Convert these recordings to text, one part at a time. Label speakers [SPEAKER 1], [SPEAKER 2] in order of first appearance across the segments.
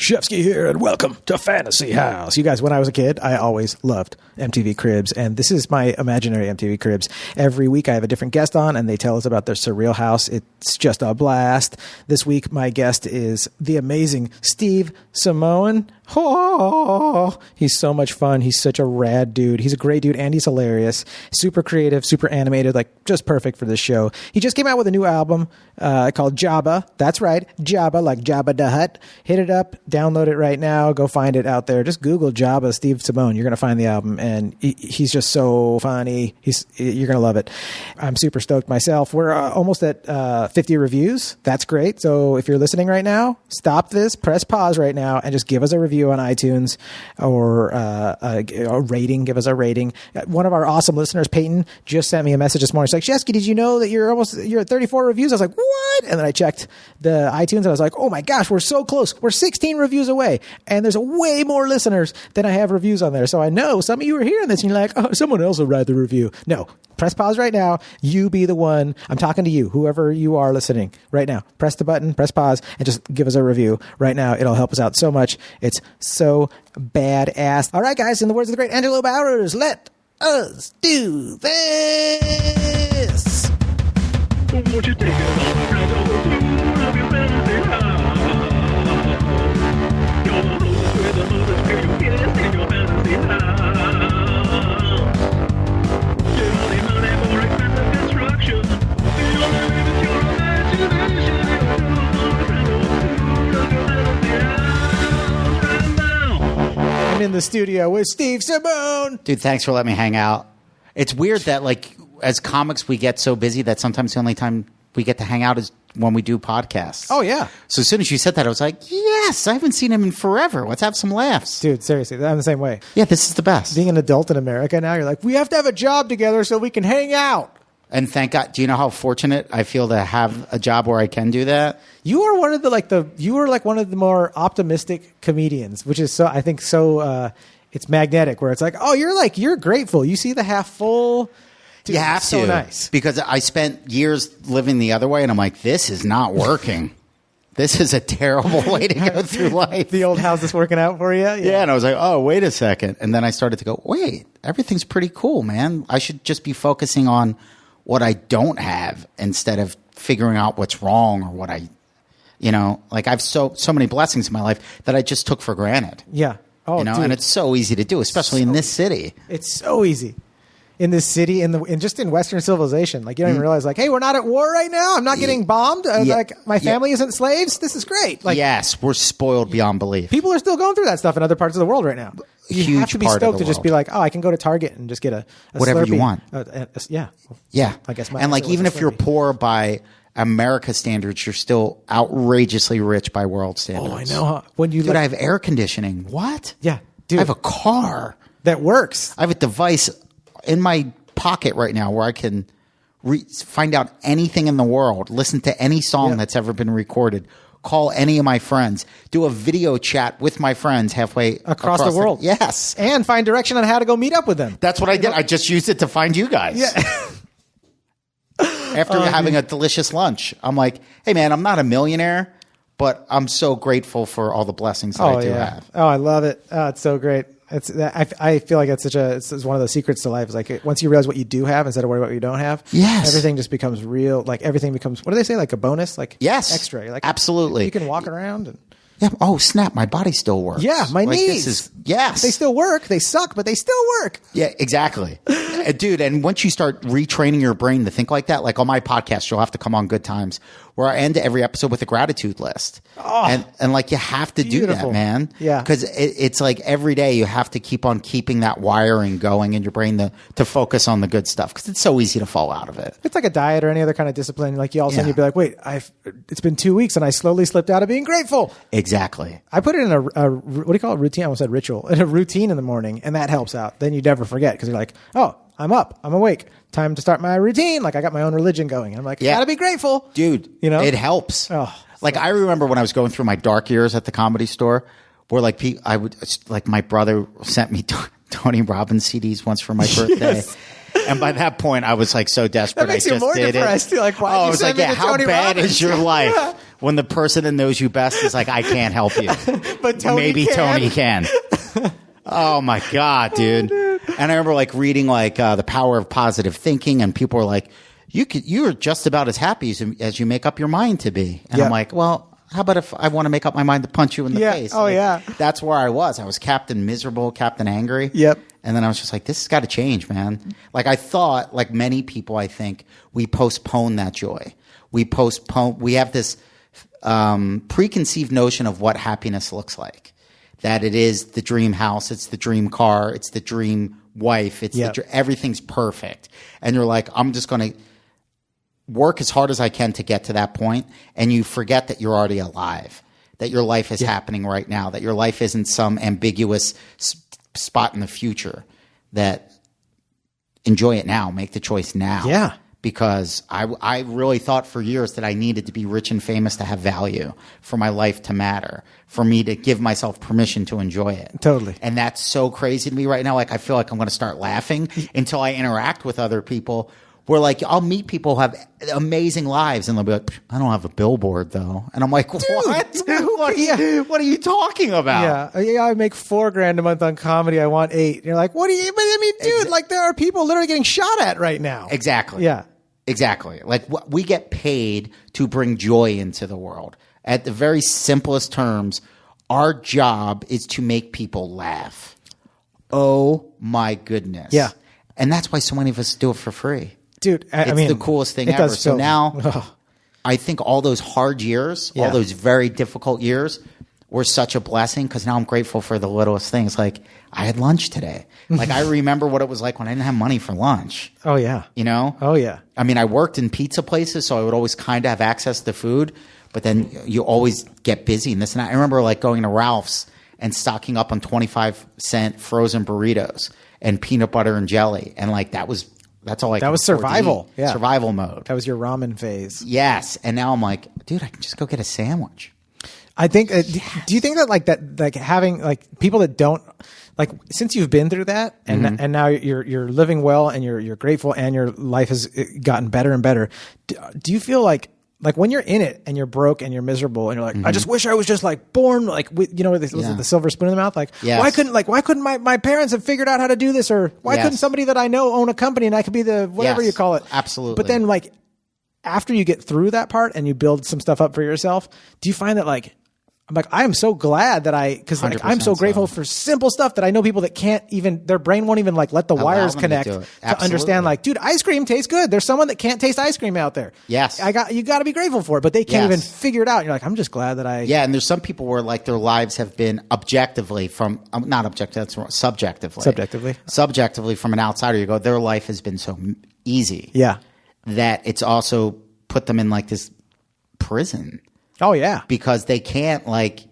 [SPEAKER 1] Shefsky here, and welcome to Fantasy House. You guys, when I was a kid, I always loved MTV Cribs, and this is my imaginary MTV Cribs. Every week I have a different guest on, and they tell us about their surreal house. It's just a blast. This week, my guest is the amazing Steve Simone. Oh, he's so much fun. He's such a rad dude. He's a great dude, and he's hilarious. Super creative, super animated, like just perfect for this show. He just came out with a new album called Jabba. That's right, Jabba, like Jabba the Hutt. Hit it up, download it right now. Go find it out there. Just Google Jabba Steve Simone. You're going to find the album, and he's just so funny. You're going to love it. I'm super stoked myself. We're almost at 50 reviews. That's great. So if you're listening right now, stop this, press pause right now, and just give us a review on iTunes or a rating. Give us a rating. One of our awesome listeners, Peyton, just sent me a message this morning. She's like, Shefsky, did you know that you're at 34 reviews? I was like, what? And then I checked the iTunes and I was like, oh my gosh, we're so close. We're 16 reviews away. And there's way more listeners than I have reviews on there. So I know some of you are hearing this and you're like, oh, someone else will write the review. No. Press pause right now. You be the one. I'm talking to you, whoever you are listening right now. Press the button, press pause, and just give us a review right now. It'll help us out so much. It's so badass. All right, guys, in the words of the great Angelo Bowers, let us do this.
[SPEAKER 2] Won't you take us on a ride over to your fantasy house? You're the host with the most experience guest in your fantasy house. Get all the money for expensive construction. The only limit your imagination.
[SPEAKER 1] I'm in the studio with Steve Simone.
[SPEAKER 3] Dude, thanks for letting me hang out. It's weird that, like, as comics, we get so busy that sometimes the only time we get to hang out is when we do podcasts.
[SPEAKER 1] Oh, yeah.
[SPEAKER 3] So as soon as you said that, I was like, yes, I haven't seen him in forever. Let's have some laughs.
[SPEAKER 1] Dude, seriously, I'm the same way.
[SPEAKER 3] Yeah, this is the best.
[SPEAKER 1] Being an adult in America now, you're like, we have to have a job together so we can hang out.
[SPEAKER 3] And thank God. Do you know how fortunate I feel to have a job where I can do that?
[SPEAKER 1] You are one of the more optimistic comedians, which is I think it's magnetic, where it's like, oh, you're grateful. You see the half full. Dude,
[SPEAKER 3] you have
[SPEAKER 1] so
[SPEAKER 3] to.
[SPEAKER 1] Nice.
[SPEAKER 3] Because I spent years living the other way, and I'm like, this is not working. This is a terrible way to go through life.
[SPEAKER 1] The old house is working out for you?
[SPEAKER 3] Yeah, and I was like, oh, wait a second. And then I started to go, wait, everything's pretty cool, man. I should just be focusing on what I don't have instead of figuring out what's wrong or what I have so many blessings in my life that I just took for granted.
[SPEAKER 1] Yeah. Oh, dude.
[SPEAKER 3] And it's so easy to do, especially in this city.
[SPEAKER 1] It's so easy. In this city, and just in Western civilization, like you don't even realize, like, hey, we're not at war right now. I'm not getting bombed. Like my family isn't slaves. This is great. Like,
[SPEAKER 3] yes, we're spoiled beyond belief.
[SPEAKER 1] People are still going through that stuff in other parts of the world right now. You have to be stoked to just be like, oh, I can go to Target and just get a
[SPEAKER 3] whatever
[SPEAKER 1] Slurpee.
[SPEAKER 3] you want.
[SPEAKER 1] Yeah.
[SPEAKER 3] I
[SPEAKER 1] guess.
[SPEAKER 3] And like, even if you're poor by America standards, you're still outrageously rich by world standards.
[SPEAKER 1] Oh, I know. Huh? When you
[SPEAKER 3] dude, I have air conditioning. What?
[SPEAKER 1] Yeah, dude.
[SPEAKER 3] I have a car
[SPEAKER 1] that works.
[SPEAKER 3] I have a device in my pocket right now where I can find out anything in the world, listen to any song that's ever been recorded, call any of my friends, do a video chat with my friends halfway
[SPEAKER 1] across the world.
[SPEAKER 3] Yes.
[SPEAKER 1] And find direction on how to go meet up with them.
[SPEAKER 3] That's what I did. I just used it to find you guys.
[SPEAKER 1] Yeah.
[SPEAKER 3] After having a delicious lunch, I'm like, hey, man, I'm not a millionaire, but I'm so grateful for all the blessings that I do have.
[SPEAKER 1] Oh, I love it. Oh, it's so great. I feel like it's one of the secrets to life. Is like once you realize what you do have instead of worrying about what you don't have.
[SPEAKER 3] Yes,
[SPEAKER 1] everything just becomes real. Like everything becomes, what do they say? Like a bonus. Like extra. You're like
[SPEAKER 3] absolutely.
[SPEAKER 1] You can walk around and.
[SPEAKER 3] Yeah. Oh, snap! My body still works.
[SPEAKER 1] Yeah, my knees.
[SPEAKER 3] Yes,
[SPEAKER 1] they still work. They suck, but they still work.
[SPEAKER 3] Yeah, exactly, dude. And once you start retraining your brain to think like that, like on my podcast, you'll have to come on Good Times, where I end every episode with a gratitude list. Oh, and like you have to do that, man.
[SPEAKER 1] Yeah,
[SPEAKER 3] because it's like every day you have to keep on keeping that wiring going in your brain to focus on the good stuff, because it's so easy to fall out of it.
[SPEAKER 1] It's like a diet or any other kind of discipline. Like you all of a sudden you'd be like, wait, it's been 2 weeks and I slowly slipped out of being grateful.
[SPEAKER 3] Exactly.
[SPEAKER 1] I put it in a what do you call it? Routine. I almost said ritual. In a routine in the morning, and that helps out. Then you never forget because you're like, oh, I'm up. I'm awake. Time to start my routine. Like I got my own religion going. And I'm like, gotta be grateful.
[SPEAKER 3] Dude, it helps.
[SPEAKER 1] Oh,
[SPEAKER 3] like I remember when I was going through my dark years at the Comedy Store, where like my brother sent me Tony Robbins CDs once for my birthday. And by that point, I was like so desperate.
[SPEAKER 1] That makes
[SPEAKER 3] I
[SPEAKER 1] you
[SPEAKER 3] just
[SPEAKER 1] more
[SPEAKER 3] did
[SPEAKER 1] depressed.
[SPEAKER 3] it.
[SPEAKER 1] You're like, why did
[SPEAKER 3] I
[SPEAKER 1] you
[SPEAKER 3] was
[SPEAKER 1] send
[SPEAKER 3] like,
[SPEAKER 1] me to
[SPEAKER 3] how
[SPEAKER 1] Tony
[SPEAKER 3] bad
[SPEAKER 1] Robbins?
[SPEAKER 3] is your life when the person that knows you best is like, I can't help you.
[SPEAKER 1] But Tony
[SPEAKER 3] Maybe
[SPEAKER 1] can.
[SPEAKER 3] Tony can. Oh my God, dude. And I remember like reading like The Power of Positive Thinking, and people were like, you're just about as happy as you make up your mind to be. And
[SPEAKER 1] Yeah.
[SPEAKER 3] I'm like, well, how about if I want to make up my mind to punch you in the
[SPEAKER 1] Yeah.
[SPEAKER 3] face?
[SPEAKER 1] Oh,
[SPEAKER 3] Like,
[SPEAKER 1] yeah.
[SPEAKER 3] That's where I was. I was Captain Miserable, Captain Angry.
[SPEAKER 1] Yep.
[SPEAKER 3] And then I was just like, this has got to change, man. Like I thought, like many people, I think, we postpone that joy. We have this preconceived notion of what happiness looks like. That it is the dream house, it's the dream car, it's the dream wife, it's
[SPEAKER 1] Yep.
[SPEAKER 3] everything's perfect. And you're like, I'm just going to work as hard as I can to get to that point. And you forget that you're already alive, that your life is happening right now, that your life isn't some ambiguous spot in the future. That enjoy it now, make the choice now.
[SPEAKER 1] Yeah.
[SPEAKER 3] Because I really thought for years that I needed to be rich and famous to have value, for my life to matter, for me to give myself permission to enjoy it.
[SPEAKER 1] Totally.
[SPEAKER 3] And that's so crazy to me right now. Like, I feel like I'm going to start laughing until I interact with other people. Where like I'll meet people who have amazing lives, and they'll be like, I don't have a billboard though. And I'm like, what? What are you talking about?
[SPEAKER 1] Yeah, I make $4,000 a month on comedy. I want 8. And you're like, what do you? But I mean, dude, like there are people literally getting shot at right now.
[SPEAKER 3] Exactly.
[SPEAKER 1] Yeah.
[SPEAKER 3] Exactly. Like we get paid to bring joy into the world. At the very simplest terms, our job is to make people laugh. Oh my goodness.
[SPEAKER 1] Yeah.
[SPEAKER 3] And that's why so many of us do it for free.
[SPEAKER 1] Dude, I
[SPEAKER 3] It's
[SPEAKER 1] mean,
[SPEAKER 3] the coolest thing
[SPEAKER 1] it
[SPEAKER 3] ever.
[SPEAKER 1] does
[SPEAKER 3] So
[SPEAKER 1] feel-
[SPEAKER 3] now
[SPEAKER 1] Ugh.
[SPEAKER 3] I think all those hard years,
[SPEAKER 1] Yeah.
[SPEAKER 3] all those very difficult years were such a blessing, because now I'm grateful for the littlest things. Like I had lunch today. Like I remember what it was like when I didn't have money for lunch.
[SPEAKER 1] Oh yeah.
[SPEAKER 3] You know?
[SPEAKER 1] Oh yeah.
[SPEAKER 3] I mean, I worked in pizza places, so I would always kind of have access to food, but then you always get busy and this and that. I remember like going to Ralph's and stocking up on 25-cent frozen burritos and peanut butter and jelly. And like that's all I
[SPEAKER 1] That
[SPEAKER 3] could
[SPEAKER 1] was
[SPEAKER 3] afford to
[SPEAKER 1] survival.
[SPEAKER 3] eat.
[SPEAKER 1] Yeah.
[SPEAKER 3] Survival mode.
[SPEAKER 1] That was your ramen phase.
[SPEAKER 3] Yes. And now I'm like, dude, I can just go get a sandwich.
[SPEAKER 1] I think. Do you think that like having like people that don't like, since you've been through that and now you're living well and you're grateful and your life has gotten better and better. Do you feel like when you're in it and you're broke and you're miserable and you're like, I just wish I was just like born like with, was it the silver spoon in the mouth? Like,
[SPEAKER 3] Yes.
[SPEAKER 1] why couldn't my parents have figured out how to do this? Or why
[SPEAKER 3] Yes.
[SPEAKER 1] couldn't somebody that I know own a company and I could be the whatever
[SPEAKER 3] Yes,
[SPEAKER 1] you call it?
[SPEAKER 3] absolutely.
[SPEAKER 1] But then like after you get through that part and you build some stuff up for yourself, do you find that like, I'm like, I am so glad that because like, I'm so
[SPEAKER 3] 100%
[SPEAKER 1] grateful
[SPEAKER 3] so.
[SPEAKER 1] for simple stuff that I know people that can't even, their brain won't even like let the wires
[SPEAKER 3] them to
[SPEAKER 1] connect
[SPEAKER 3] do
[SPEAKER 1] to,
[SPEAKER 3] it. Absolutely.
[SPEAKER 1] understand like, dude, ice cream tastes good. There's someone that can't taste ice cream out there.
[SPEAKER 3] Yes.
[SPEAKER 1] You got to be grateful for it, but they can't
[SPEAKER 3] Yes.
[SPEAKER 1] even figure it out. And you're like, I'm just glad that I.
[SPEAKER 3] Yeah. And there's some people where like their lives have been objectively from, not objective, that's wrong, subjectively from an outsider. You go, their life has been so easy.
[SPEAKER 1] Yeah.
[SPEAKER 3] That it's also put them in like this prison,
[SPEAKER 1] Oh yeah.
[SPEAKER 3] because they can't like,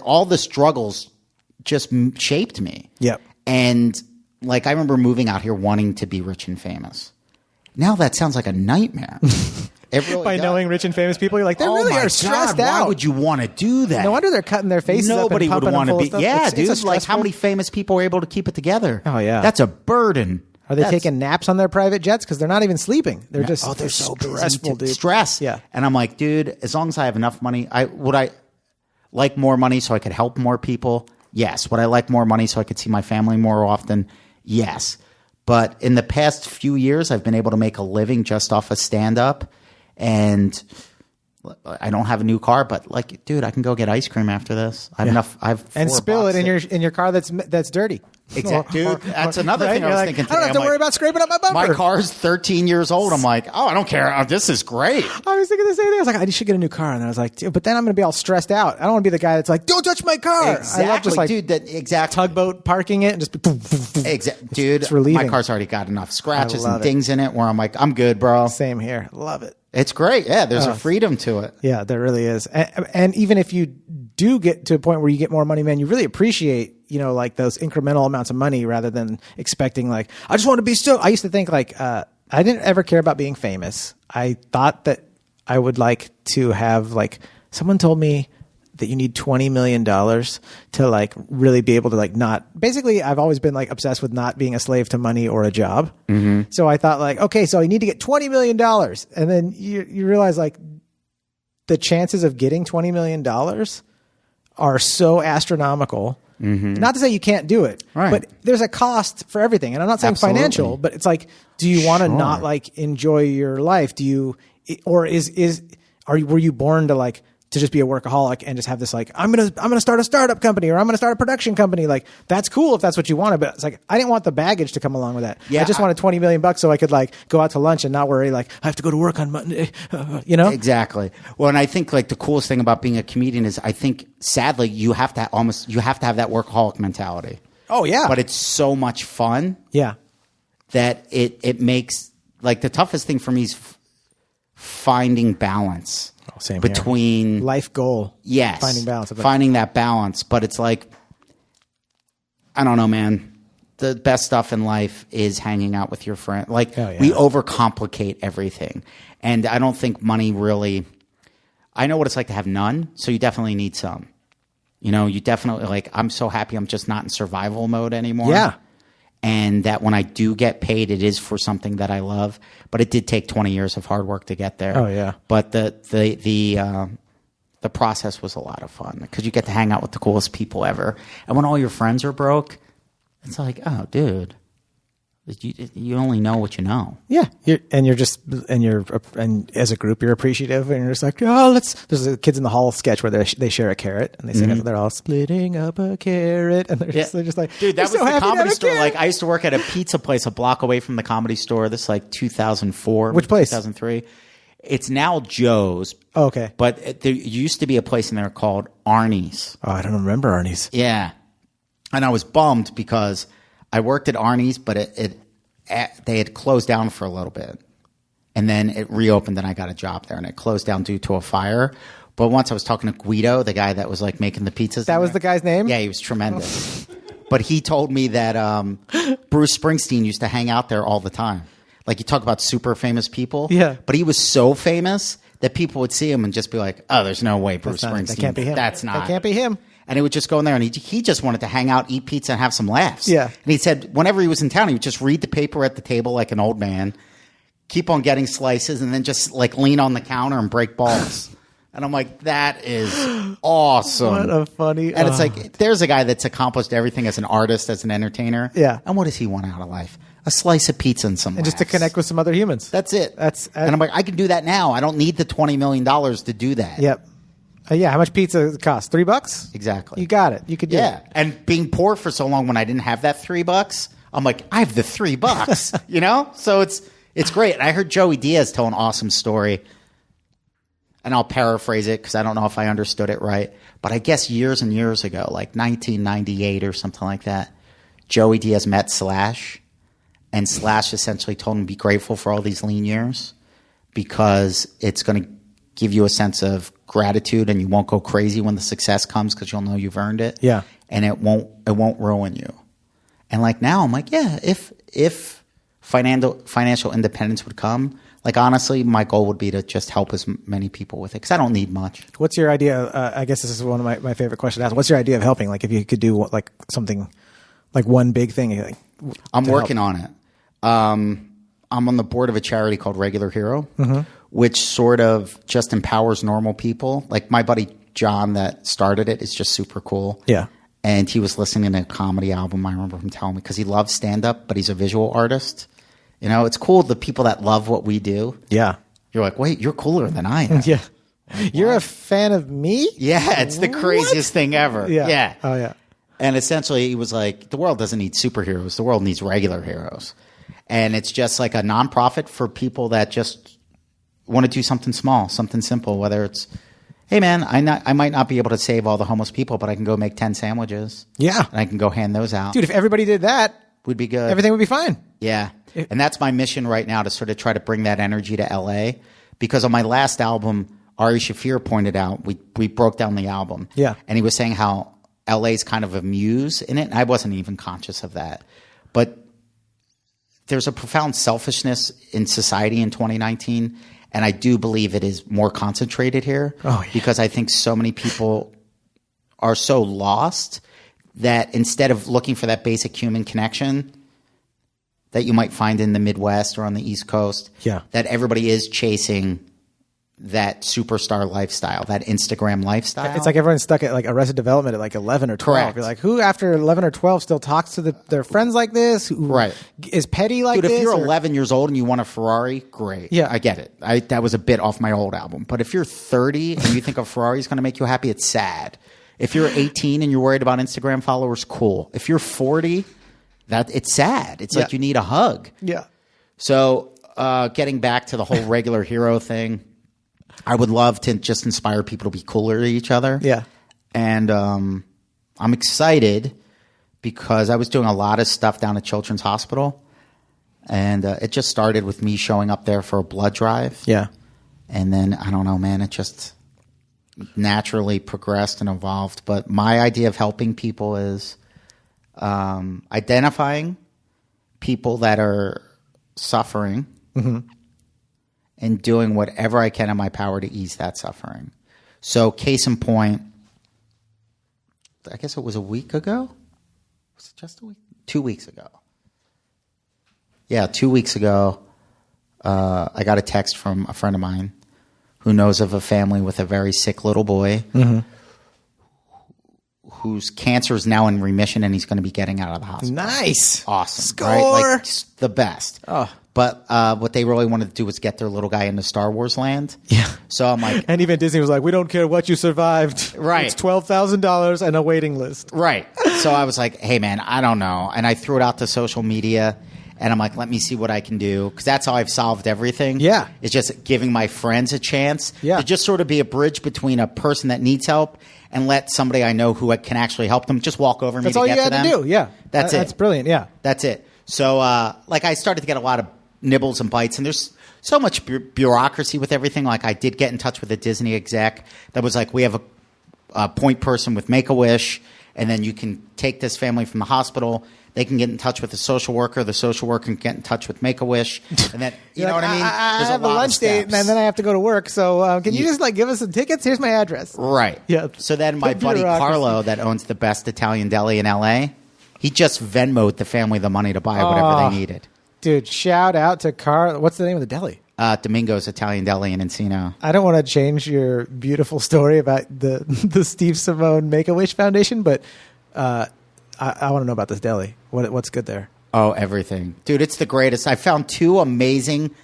[SPEAKER 3] all the struggles just shaped me.
[SPEAKER 1] Yep.
[SPEAKER 3] And like, I remember moving out here wanting to be rich and famous. Now that sounds like a nightmare. It really
[SPEAKER 1] By
[SPEAKER 3] does.
[SPEAKER 1] knowing rich and famous people, you're like, they
[SPEAKER 3] Oh
[SPEAKER 1] really
[SPEAKER 3] my
[SPEAKER 1] are stressed
[SPEAKER 3] God,
[SPEAKER 1] out.
[SPEAKER 3] Why would you want to do that?
[SPEAKER 1] No wonder they're cutting their faces
[SPEAKER 3] Nobody
[SPEAKER 1] up and
[SPEAKER 3] would
[SPEAKER 1] pumping them
[SPEAKER 3] want to
[SPEAKER 1] full of
[SPEAKER 3] be.
[SPEAKER 1] stuff.
[SPEAKER 3] Yeah,
[SPEAKER 1] It's
[SPEAKER 3] dude. Like,
[SPEAKER 1] stressful.
[SPEAKER 3] how many famous people are able to keep it together?
[SPEAKER 1] Oh, yeah.
[SPEAKER 3] That's a burden.
[SPEAKER 1] Are they taking naps on their private jets? Because they're not even sleeping. They're just
[SPEAKER 3] they're so
[SPEAKER 1] stressful, dude.
[SPEAKER 3] Stress.
[SPEAKER 1] Yeah.
[SPEAKER 3] And I'm like, dude, as long as I have enough money, would I like more money so I could help more people? Yes. Would I like more money so I could see my family more often? Yes. But in the past few years, I've been able to make a living just off of stand-up. And I don't have a new car, but like, dude, I can go get ice cream after this. I have enough. I have
[SPEAKER 1] And
[SPEAKER 3] 4
[SPEAKER 1] spill it
[SPEAKER 3] boxes.
[SPEAKER 1] in your car that's dirty.
[SPEAKER 3] Exactly, dude. That's another
[SPEAKER 1] Right?
[SPEAKER 3] thing I
[SPEAKER 1] You're
[SPEAKER 3] was
[SPEAKER 1] like,
[SPEAKER 3] thinking today.
[SPEAKER 1] I don't have to
[SPEAKER 3] I'm
[SPEAKER 1] worry
[SPEAKER 3] like,
[SPEAKER 1] about scraping up my bumper.
[SPEAKER 3] my car's 13 years old. I'm like, oh, I don't care. Oh, this is great.
[SPEAKER 1] I was thinking the same thing. I was like, I should get a new car, and I was like, dude, but then I'm going to be all stressed out. I don't want to be the guy that's like, don't touch my car.
[SPEAKER 3] Exactly,
[SPEAKER 1] I love just like
[SPEAKER 3] dude. That exact
[SPEAKER 1] tugboat parking it and just.
[SPEAKER 3] dude.
[SPEAKER 1] it's relieving.
[SPEAKER 3] My car's already got enough scratches
[SPEAKER 1] I love
[SPEAKER 3] and dings in it where I'm like, I'm good, bro.
[SPEAKER 1] Same here. Love it.
[SPEAKER 3] It's great. Yeah, there's a freedom to it.
[SPEAKER 1] Yeah, there really is. And even if you do get to a point where you get more money, man, you really appreciate, like those incremental amounts of money rather than expecting like, I just want to be still. I used to think like, I didn't ever care about being famous. I thought that I would like to have like, someone told me that you need $20 million to like really be able to like not, basically I've always been like obsessed with not being a slave to money or a job. Mm-hmm. So I thought like, okay, so I need to get $20 million. And then you realize like the chances of getting $20 million are so astronomical. Mm-hmm. Not to say you can't do it, right, but there's a cost for everything. And I'm not saying financial, but it's like, do you want to not like enjoy your life? Do you, or were you born to like, to just be a workaholic and just have this like, I'm gonna start a startup company or I'm gonna start a production company. Like that's cool if that's what you wanted, but it's like I didn't want the baggage to come along with that. Yeah, I just wanted $20 million so I could like go out to lunch and not worry like I have to go to work on Monday. You know?
[SPEAKER 3] Exactly. Well, and I think like the coolest thing about being a comedian is I think sadly you have to have that workaholic mentality. Oh yeah. But it's so much fun.
[SPEAKER 1] Yeah.
[SPEAKER 3] That it makes like the toughest thing for me is finding balance.
[SPEAKER 1] Same
[SPEAKER 3] between
[SPEAKER 1] here. Life goal.
[SPEAKER 3] Yes.
[SPEAKER 1] Finding balance.
[SPEAKER 3] Finding that balance. But it's like, I don't know, man. The best stuff in life is hanging out with your friend. Like we overcomplicate everything. And I don't think money really, I know what it's like to have none. So you definitely need some, you definitely like, I'm so happy I'm just not in survival mode anymore.
[SPEAKER 1] Yeah.
[SPEAKER 3] And that when I do get paid, it is for something that I love. But it did take 20 years of hard work to get there.
[SPEAKER 1] Oh yeah.
[SPEAKER 3] But the process was a lot of fun because you get to hang out with the coolest people ever. And when all your friends are broke, it's like, oh, dude, you only know what you know.
[SPEAKER 1] Yeah. And as a group, you're appreciative and you're just like, oh, there's a Kids in the Hall sketch where they share a carrot and they sing it. They're all splitting up a carrot. And they're just like,
[SPEAKER 3] dude, that was the Comedy Store. Like I used to work at a pizza place a block away from the Comedy Store. This is like 2004.
[SPEAKER 1] Which place?
[SPEAKER 3] 2003. It's now Joe's.
[SPEAKER 1] Oh, okay.
[SPEAKER 3] But there used to be a place in there called Arnie's.
[SPEAKER 1] Oh, I don't remember Arnie's.
[SPEAKER 3] Yeah. And I was bummed because I worked at Arnie's, but they had closed down for a little bit. And then it reopened and I got a job there and it closed down due to a fire. But once I was talking to Guido, the guy that was like making the pizzas.
[SPEAKER 1] That was the guy's name?
[SPEAKER 3] Yeah, he was tremendous. But he told me that Bruce Springsteen used to hang out there all the time. Like you talk about super famous people.
[SPEAKER 1] Yeah.
[SPEAKER 3] But he was so famous that people would see him and just be like, oh, there's no way Bruce Springsteen.
[SPEAKER 1] That can't be him.
[SPEAKER 3] That's not.
[SPEAKER 1] That can't be him.
[SPEAKER 3] And he would just go in there and he just wanted to hang out, eat pizza, and have some laughs.
[SPEAKER 1] Yeah.
[SPEAKER 3] And he said whenever he was in town, he would just read the paper at the table like an old man, keep on getting slices, and then just like lean on the counter and break balls. And I'm like, that is awesome.
[SPEAKER 1] What a funny.
[SPEAKER 3] And it's like, there's a guy that's accomplished everything as an artist, as an entertainer.
[SPEAKER 1] Yeah.
[SPEAKER 3] And what does he want out of life? A slice of pizza and some laughs.
[SPEAKER 1] Just to connect with some other humans.
[SPEAKER 3] That's it. And I'm like, I can do that now. I don't need the $20 million to do that.
[SPEAKER 1] Yep. Yeah, how much pizza cost? $3?
[SPEAKER 3] Exactly.
[SPEAKER 1] You got it. You could do it.
[SPEAKER 3] And being poor for so long when I didn't have that $3, I'm like, I have the $3, So it's great. And I heard Joey Diaz tell an awesome story, and I'll paraphrase it because I don't know if I understood it right. But I guess years and years ago, like 1998 or something like that, Joey Diaz met Slash, and Slash essentially told him to be grateful for all these lean years because it's going to give you a sense of gratitude and you won't go crazy when the success comes because you'll know you've earned it.
[SPEAKER 1] Yeah.
[SPEAKER 3] And it won't ruin you. And like now I'm like, yeah, if financial independence would come, like honestly, my goal would be to just help as many people with it because I don't need much.
[SPEAKER 1] What's your idea? I guess this is one of my favorite questions to ask. What's your idea of helping? Like if you could do like something, like one big thing. Like,
[SPEAKER 3] I'm working on it. I'm on the board of a charity called Regular Hero, which sort of just empowers normal people. Like my buddy John that started it is just super cool.
[SPEAKER 1] Yeah.
[SPEAKER 3] And he was listening to a comedy album, I remember him telling me, because he loves stand-up, but he's a visual artist. It's cool, the people that love what we do.
[SPEAKER 1] Yeah.
[SPEAKER 3] You're like, wait, you're cooler than I am.
[SPEAKER 1] Yeah. You're a fan of me?
[SPEAKER 3] Yeah, it's the craziest thing ever.
[SPEAKER 1] Yeah. Oh, yeah.
[SPEAKER 3] And essentially, he was like, the world doesn't need superheroes. The world needs regular heroes. And it's just like a nonprofit for people that just want to do something small, something simple, whether it's, hey, man, I might not be able to save all the homeless people, but I can go make 10 sandwiches.
[SPEAKER 1] Yeah.
[SPEAKER 3] And I can go hand those out.
[SPEAKER 1] Dude, if everybody did that,
[SPEAKER 3] would be good.
[SPEAKER 1] Everything would be fine.
[SPEAKER 3] Yeah. And that's my mission right now, to sort of try to bring that energy to LA. Because on my last album, Ari Shaffir pointed out, we broke down the album.
[SPEAKER 1] Yeah.
[SPEAKER 3] And he was saying how LA's kind of a muse in it. And I wasn't even conscious of that. But there's a profound selfishness in society in 2019. And I do believe it is more concentrated here.
[SPEAKER 1] Oh, yeah.
[SPEAKER 3] Because I think so many people are so lost that instead of looking for that basic human connection that you might find in the Midwest or on the East Coast, that everybody is chasing that superstar lifestyle, that Instagram lifestyle.
[SPEAKER 1] It's like everyone's stuck at like Arrested Development at like 11 or 12.
[SPEAKER 3] Correct.
[SPEAKER 1] You're like, who after 11 or 12 still talks to their friends like this? Who is petty like
[SPEAKER 3] Dude,
[SPEAKER 1] this?
[SPEAKER 3] if you're 11 years old and you want a Ferrari, great.
[SPEAKER 1] Yeah.
[SPEAKER 3] I get it. That was a bit off my old album. But if you're 30 and you think a Ferrari is going to make you happy, it's sad. If you're 18 and you're worried about Instagram followers, cool. If you're 40, it's sad. It's like you need a hug.
[SPEAKER 1] Yeah.
[SPEAKER 3] So getting back to the whole regular hero thing, I would love to just inspire people to be cooler to each other.
[SPEAKER 1] Yeah.
[SPEAKER 3] And I'm excited because I was doing a lot of stuff down at Children's Hospital. And it just started with me showing up there for a blood drive.
[SPEAKER 1] Yeah.
[SPEAKER 3] And then, I don't know, man, it just naturally progressed and evolved. But my idea of helping people is identifying people that are suffering and doing whatever I can in my power to ease that suffering. So case in point, I guess it was a week ago. Was it just a week? 2 weeks ago. Yeah, 2 weeks ago, I got a text from a friend of mine who knows of a family with a very sick little boy whose cancer is now in remission and he's going to be getting out of the hospital.
[SPEAKER 1] Nice.
[SPEAKER 3] Awesome.
[SPEAKER 1] Score.
[SPEAKER 3] Right? Like, the best.
[SPEAKER 1] Oh.
[SPEAKER 3] But what they really wanted to do was get their little guy into Star Wars land.
[SPEAKER 1] Yeah.
[SPEAKER 3] So I'm like...
[SPEAKER 1] And even Disney was like, we don't care what you survived.
[SPEAKER 3] Right.
[SPEAKER 1] It's $12,000 and a waiting list.
[SPEAKER 3] Right. So I was like, hey, man, I don't know. And I threw it out to social media. And I'm like, let me see what I can do. Because that's how I've solved everything.
[SPEAKER 1] Yeah.
[SPEAKER 3] It's just giving my friends a chance to just sort of be a bridge between a person that needs help and let somebody I know who can actually help them just walk over me to get to them.
[SPEAKER 1] That's all you had to do. Yeah.
[SPEAKER 3] That's it.
[SPEAKER 1] That's brilliant. Yeah.
[SPEAKER 3] That's it. So, like, I started to get a lot of nibbles and bites, and there's so much bureaucracy with everything. Like, I did get in touch with a Disney exec that was like, we have a point person with Make-A-Wish, and then you can take this family from the hospital. They can get in touch with the social worker. The social worker can get in touch with Make-A-Wish. And then, you know what I mean?
[SPEAKER 1] I have a lunch date, and then I have to go to work. So can you just like give us some tickets? Here's my address.
[SPEAKER 3] Right.
[SPEAKER 1] Yeah.
[SPEAKER 3] So then my buddy Carlo that owns the best Italian deli in L.A., he just Venmo'd the family the money to buy whatever they needed.
[SPEAKER 1] Dude, shout out to Carlo. What's the name of the deli?
[SPEAKER 3] Domingo's Italian Deli in Encino.
[SPEAKER 1] I don't want to change your beautiful story about the Steve Simone Make-A-Wish Foundation, but I want to know about this deli. What's good there?
[SPEAKER 3] Oh, everything. Dude, it's the greatest. I found two amazing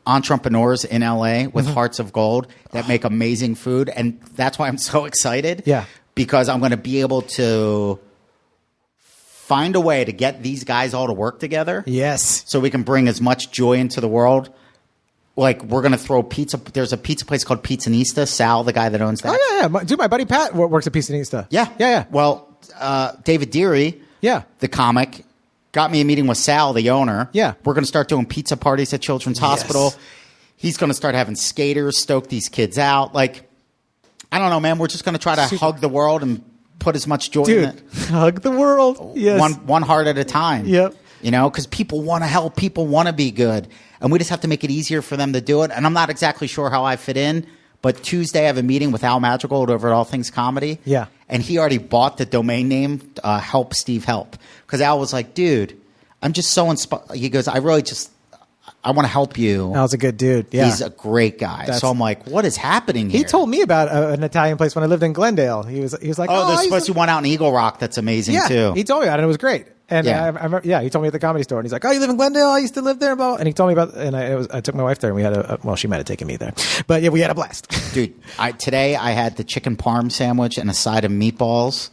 [SPEAKER 3] entrepreneurs in LA with hearts of gold that make amazing food, and that's why I'm so excited.
[SPEAKER 1] Yeah.
[SPEAKER 3] Because I'm going to be able to find a way to get these guys all to work together.
[SPEAKER 1] Yes.
[SPEAKER 3] So we can bring as much joy into the world. Like, we're going to throw pizza. There's a pizza place called Pizzanista. Sal, the guy that owns that.
[SPEAKER 1] Oh, yeah. Dude, my buddy Pat works at Pizzanista.
[SPEAKER 3] Yeah. Well, David Deary, the comic, got me a meeting with Sal, the owner.
[SPEAKER 1] Yeah.
[SPEAKER 3] We're going to start doing pizza parties at Children's Hospital. He's going to start having skaters stoke these kids out. Like, I don't know, man. We're just going to try to hug the world and put as much joy in it.
[SPEAKER 1] Hug the world. Yes.
[SPEAKER 3] One heart at a time.
[SPEAKER 1] Yep.
[SPEAKER 3] You know, because people want to help. People want to be good. And we just have to make it easier for them to do it. And I'm not exactly sure how I fit in. But Tuesday I have a meeting with Al Madrigal over at All Things Comedy.
[SPEAKER 1] Yeah.
[SPEAKER 3] And he already bought the domain name, Help Steve Help. Because Al was like, dude, I'm just so inspired. He goes, I want to help you.
[SPEAKER 1] Al's a good dude. Yeah.
[SPEAKER 3] He's a great guy. So I'm like, what is happening here?
[SPEAKER 1] He told me about an Italian place when I lived in Glendale. He was like,
[SPEAKER 3] there's supposed to be one out in Eagle Rock that's amazing too.
[SPEAKER 1] He told me about it. And it was great. And I remember, he told me at the Comedy Store, and he's like, "Oh, you live in Glendale? I used to live there." And he told me about, and I took my wife there, and we had she might have taken me there, but yeah, we had a blast.
[SPEAKER 3] Dude, today I had the chicken parm sandwich and a side of meatballs,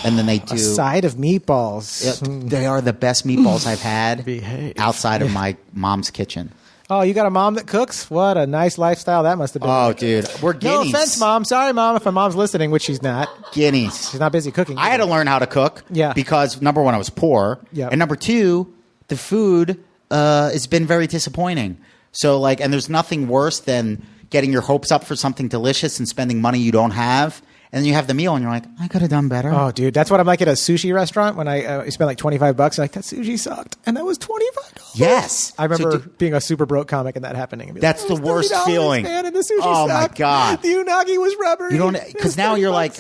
[SPEAKER 3] and then they do
[SPEAKER 1] a side of meatballs.
[SPEAKER 3] They are the best meatballs I've had outside of my mom's kitchen.
[SPEAKER 1] Oh, you got a mom that cooks? What a nice lifestyle that must have been.
[SPEAKER 3] Oh, dude. We're guineas.
[SPEAKER 1] No offense, Mom. Sorry, Mom, if my mom's listening, which she's not.
[SPEAKER 3] Guineas.
[SPEAKER 1] She's not busy cooking.
[SPEAKER 3] I had to learn how to cook.
[SPEAKER 1] Yeah.
[SPEAKER 3] Because, number one, I was poor.
[SPEAKER 1] Yeah.
[SPEAKER 3] And number two, the food has been very disappointing. So, like, and there's nothing worse than getting your hopes up for something delicious and spending money you don't have. And then you have the meal, and you're like, I could have done better.
[SPEAKER 1] Oh, dude, that's what I'm like at a sushi restaurant when I spent like $25. You're like, that sushi sucked, and that was $25.
[SPEAKER 3] Yes,
[SPEAKER 1] I remember being a super broke comic and that happening. And
[SPEAKER 3] that's
[SPEAKER 1] like,
[SPEAKER 3] the worst feeling.
[SPEAKER 1] Man, and the sushi
[SPEAKER 3] oh
[SPEAKER 1] sucked.
[SPEAKER 3] my god,
[SPEAKER 1] the unagi was rubbery.
[SPEAKER 3] You don't because now you're like,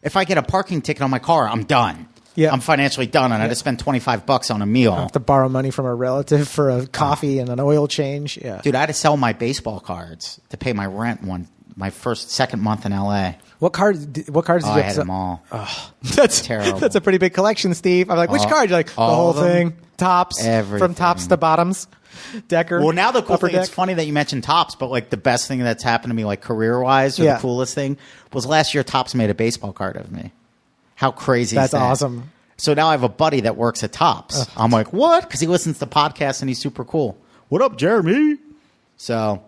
[SPEAKER 3] If I get a parking ticket on my car, I'm done.
[SPEAKER 1] Yeah.
[SPEAKER 3] I'm financially done, and I just spent $25 on a meal.
[SPEAKER 1] I have to borrow money from a relative for a coffee and an oil change. Yeah,
[SPEAKER 3] Dude, I had to sell my baseball cards to pay my rent my second month in LA.
[SPEAKER 1] What cards did you
[SPEAKER 3] I
[SPEAKER 1] have
[SPEAKER 3] had
[SPEAKER 1] to
[SPEAKER 3] them all.
[SPEAKER 1] That's
[SPEAKER 3] terrible.
[SPEAKER 1] That's a pretty big collection, Steve. I'm like, which card? You're like, the
[SPEAKER 3] all
[SPEAKER 1] whole
[SPEAKER 3] of them?
[SPEAKER 1] thing, tops,
[SPEAKER 3] Everything.
[SPEAKER 1] from tops to bottoms, Decker.
[SPEAKER 3] Well, now the cool
[SPEAKER 1] upper
[SPEAKER 3] thing, it's
[SPEAKER 1] deck.
[SPEAKER 3] funny that you mentioned Topps, but like the best thing that's happened to me, like career-wise, or
[SPEAKER 1] Yeah.
[SPEAKER 3] the coolest thing, was last year Topps made a baseball card of me. How crazy
[SPEAKER 1] That's
[SPEAKER 3] is that?
[SPEAKER 1] awesome.
[SPEAKER 3] So now I have a buddy that works at Topps. I'm like, what? Because he listens to podcasts and he's super cool. What up, Jeremy? So,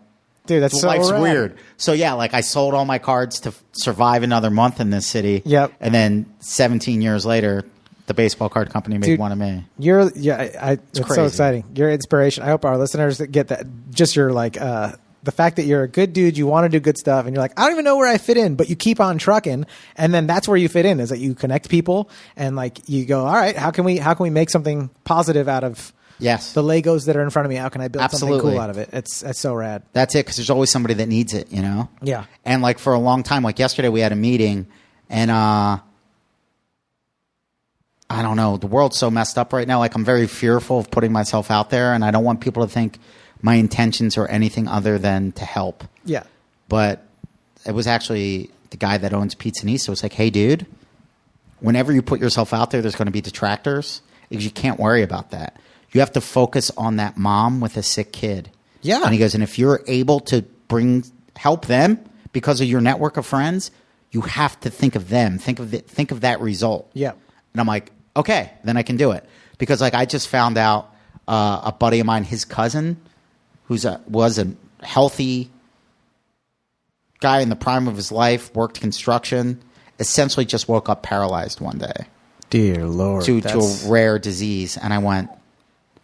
[SPEAKER 1] Dude, that's so
[SPEAKER 3] life's
[SPEAKER 1] rad.
[SPEAKER 3] weird. So yeah, like I sold all my cards to survive another month in this city.
[SPEAKER 1] Yep.
[SPEAKER 3] And then 17 years later, the baseball card company made
[SPEAKER 1] Dude,
[SPEAKER 3] one of me.
[SPEAKER 1] It's so
[SPEAKER 3] crazy.
[SPEAKER 1] exciting. Your inspiration. I hope our listeners get that. Just your like the fact that you're a good dude, you want to do good stuff, and you're like, I don't even know where I fit in, but you keep on trucking, and then that's where you fit in. Is that you connect people, and like you go, all right, how can we make something positive out of
[SPEAKER 3] Yes.
[SPEAKER 1] the Legos that are in front of me? How can I build something
[SPEAKER 3] Absolutely.
[SPEAKER 1] cool out of it? That's so rad.
[SPEAKER 3] That's it, because there's always somebody that needs it, you know?
[SPEAKER 1] Yeah.
[SPEAKER 3] And like for a long time, like yesterday we had a meeting, and I don't know, the world's so messed up right now. Like I'm very fearful of putting myself out there, and I don't want people to think my intentions are anything other than to help.
[SPEAKER 1] Yeah.
[SPEAKER 3] But it was actually the guy that owns Pizzanista was like, hey, dude, whenever you put yourself out there, there's going to be detractors, because you can't worry about that. You have to focus on that mom with a sick kid.
[SPEAKER 1] Yeah.
[SPEAKER 3] And he goes, and if you're able to help them because of your network of friends, you have to think of them. Think of that result.
[SPEAKER 1] Yeah.
[SPEAKER 3] And I'm like, okay, then I can do it. Because like I just found out a buddy of mine, his cousin, was a healthy guy in the prime of his life, worked construction, essentially just woke up paralyzed one day
[SPEAKER 1] Dear Lord.
[SPEAKER 3] to a rare disease. And I went,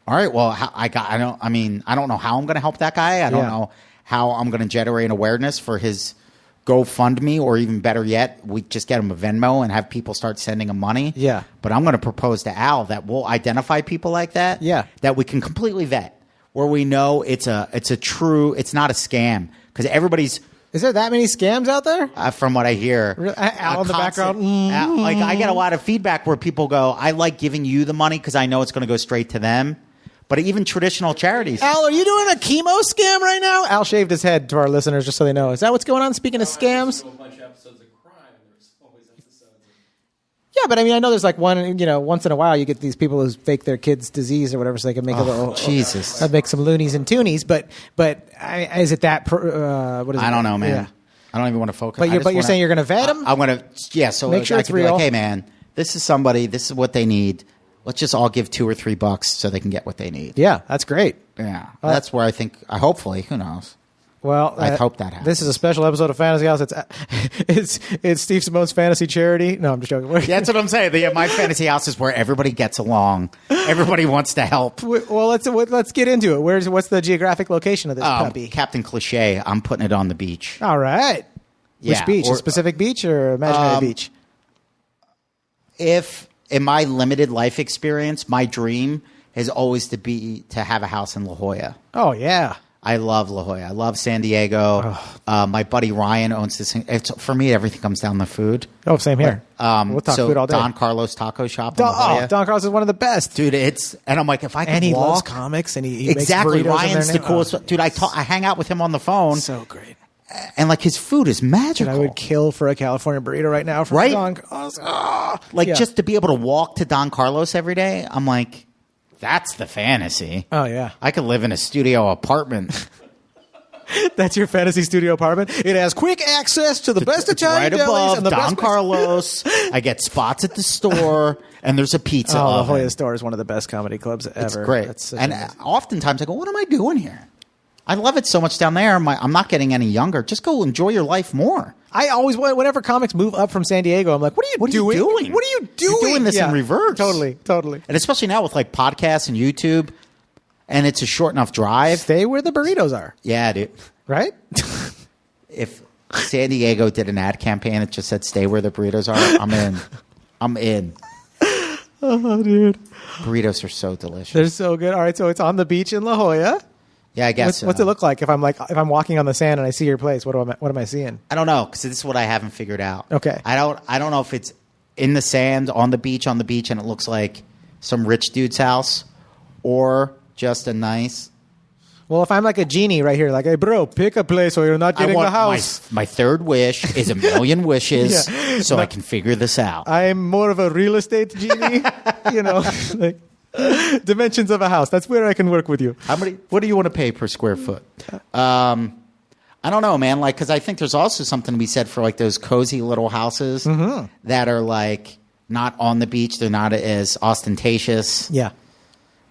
[SPEAKER 3] all right, well, I don't know how I'm going to help that guy. I don't know how I'm going to generate awareness for his GoFundMe, or even better yet, we just get him a Venmo and have people start sending him money.
[SPEAKER 1] Yeah.
[SPEAKER 3] But I'm going to propose to Al that we'll identify people like that.
[SPEAKER 1] Yeah.
[SPEAKER 3] That we can completely vet, where we know it's not a scam, because everybody's,
[SPEAKER 1] Is there that many scams out there?
[SPEAKER 3] from what I hear,
[SPEAKER 1] Really? Al in the
[SPEAKER 3] constant-
[SPEAKER 1] background?
[SPEAKER 3] like I get a lot of feedback where people go, I like giving you the money because I know it's going to go straight to them. But even traditional charities.
[SPEAKER 1] Al, are you doing a chemo scam right now? Al shaved his head, to our listeners, just so they know. Is that what's going on? Speaking of scams?
[SPEAKER 4] A bunch of episodes of crime. There's always episodes of
[SPEAKER 1] Yeah, but I mean, I know there's like once in a while you get these people who fake their kid's disease or whatever, so they can make a little
[SPEAKER 3] Jesus.
[SPEAKER 1] make some loonies and toonies. But is it that? What is it?
[SPEAKER 3] I don't know, man.
[SPEAKER 1] Yeah.
[SPEAKER 3] I don't even want to focus.
[SPEAKER 1] But you're saying you're going to vet them?
[SPEAKER 3] I'm going to, yeah. So
[SPEAKER 1] Make sure
[SPEAKER 3] I
[SPEAKER 1] it's
[SPEAKER 3] could be
[SPEAKER 1] real.
[SPEAKER 3] like, hey, man, this is somebody. This is what they need. Let's just all give $2 or $3 so they can get what they need.
[SPEAKER 1] Yeah, that's great.
[SPEAKER 3] Yeah, that's where I think. Hopefully, who knows?
[SPEAKER 1] Well,
[SPEAKER 3] I hope that happens.
[SPEAKER 1] This is a special episode of Fantasy House. It's Steve Simone's fantasy charity. No, I'm just joking.
[SPEAKER 3] Yeah, that's what I'm saying. My fantasy house is where everybody gets along. Everybody wants to help.
[SPEAKER 1] Well, let's get into it. What's the geographic location of this puppy?
[SPEAKER 3] Captain Cliche. I'm putting it on the beach.
[SPEAKER 1] All right.
[SPEAKER 3] Yeah,
[SPEAKER 1] Which beach?
[SPEAKER 3] or-
[SPEAKER 1] A specific beach or imaginary beach?
[SPEAKER 3] If in my limited life experience, my dream is always to have a house in La Jolla.
[SPEAKER 1] Oh yeah.
[SPEAKER 3] I love La Jolla. I love San Diego. My buddy Ryan owns this thing. For me, everything comes down to food.
[SPEAKER 1] Oh, same here. We'll talk
[SPEAKER 3] so
[SPEAKER 1] food all day.
[SPEAKER 3] Don Carlos Taco Shop in La Jolla.
[SPEAKER 1] Don Carlos is one of the best.
[SPEAKER 3] Dude, and I'm like, if I could
[SPEAKER 1] And he
[SPEAKER 3] walk,
[SPEAKER 1] loves comics, and he
[SPEAKER 3] exactly.
[SPEAKER 1] makes burritos in
[SPEAKER 3] Ryan's
[SPEAKER 1] their
[SPEAKER 3] the
[SPEAKER 1] name.
[SPEAKER 3] coolest.
[SPEAKER 1] Oh,
[SPEAKER 3] Dude, I hang out with him on the phone,
[SPEAKER 1] so great.
[SPEAKER 3] and like his food is
[SPEAKER 1] And
[SPEAKER 3] magical.
[SPEAKER 1] I would kill for a California burrito right now from
[SPEAKER 3] Right?
[SPEAKER 1] Don Carlos.
[SPEAKER 3] Like
[SPEAKER 1] Yeah.
[SPEAKER 3] just to be able to walk to Don Carlos every day. I'm like, that's the fantasy.
[SPEAKER 1] Oh yeah.
[SPEAKER 3] I could live in a studio apartment.
[SPEAKER 1] That's your fantasy studio apartment. It has quick access to the best
[SPEAKER 3] It's
[SPEAKER 1] Italian
[SPEAKER 3] right
[SPEAKER 1] delis
[SPEAKER 3] above
[SPEAKER 1] and the
[SPEAKER 3] Don
[SPEAKER 1] best
[SPEAKER 3] Carlos. I get spots at the store, and there's a pizza
[SPEAKER 1] Oh, La
[SPEAKER 3] oven.
[SPEAKER 1] Jolla Store is one of the best comedy clubs ever.
[SPEAKER 3] It's great.
[SPEAKER 1] That's such
[SPEAKER 3] And
[SPEAKER 1] amazing.
[SPEAKER 3] oftentimes I go, what am I doing here? I love it so much down there. I'm not getting any younger. Just go enjoy your life more.
[SPEAKER 1] I always, whenever comics move up from San Diego, I'm like, what are you doing? What are you doing?
[SPEAKER 3] You're doing this in reverse.
[SPEAKER 1] Totally.
[SPEAKER 3] And especially now with like podcasts and YouTube, and it's a short enough drive.
[SPEAKER 1] Stay where the burritos are,
[SPEAKER 3] Yeah, dude.
[SPEAKER 1] right?
[SPEAKER 3] If San Diego did an ad campaign that just said "Stay where the burritos are," I'm in. I'm in.
[SPEAKER 1] Oh, dude.
[SPEAKER 3] Burritos are so delicious.
[SPEAKER 1] They're so good. All right, so it's on the beach in La Jolla.
[SPEAKER 3] Yeah, I guess.
[SPEAKER 1] What's it look like if I'm walking on the sand and I see your place? What am I seeing?
[SPEAKER 3] I don't know, because this is what I haven't figured out.
[SPEAKER 1] Okay.
[SPEAKER 3] I don't know if it's in the sand on the beach, and it looks like some rich dude's house, or just a nice.
[SPEAKER 1] Well, if I'm like a genie right here, like, hey, bro, pick a place or you're not getting the house.
[SPEAKER 3] My third wish is a million wishes, so I can figure this out.
[SPEAKER 1] I'm more of a real estate genie, like dimensions of a house. That's where I can work with you.
[SPEAKER 3] What do you want to pay per square foot? I don't know, man. Like, because I think there's also something to be said for like those cozy little houses that are like not on the beach. They're not as ostentatious.
[SPEAKER 1] Yeah.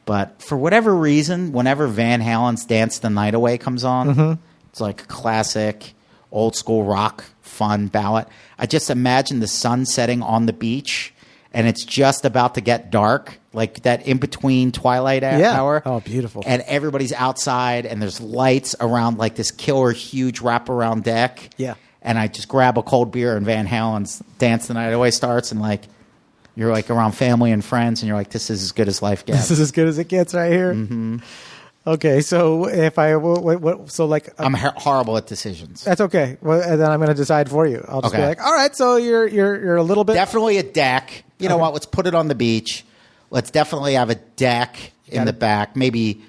[SPEAKER 3] But for whatever reason, whenever Van Halen's Dance the Night Away comes on, it's like a classic, old school rock, fun ballad. I just imagine the sun setting on the beach, and it's just about to get dark, like that in-between twilight hour.
[SPEAKER 1] Oh, beautiful.
[SPEAKER 3] And everybody's outside, and there's lights around like this killer, huge wraparound deck.
[SPEAKER 1] Yeah.
[SPEAKER 3] And I just grab a cold beer, and Van Halen's Dance the Night Away starts, and like... You're like around family and friends, and you're like, this is as good as life gets.
[SPEAKER 1] This is as good as it gets right here. Mm-hmm. Okay, so if I'm
[SPEAKER 3] horrible at decisions.
[SPEAKER 1] That's okay. Well, and then I'm going to decide for you. I'll just be like, all right, so you're a little bit
[SPEAKER 3] definitely a deck. You know what? Let's put it on the beach. Let's definitely have a deck in the back. Maybe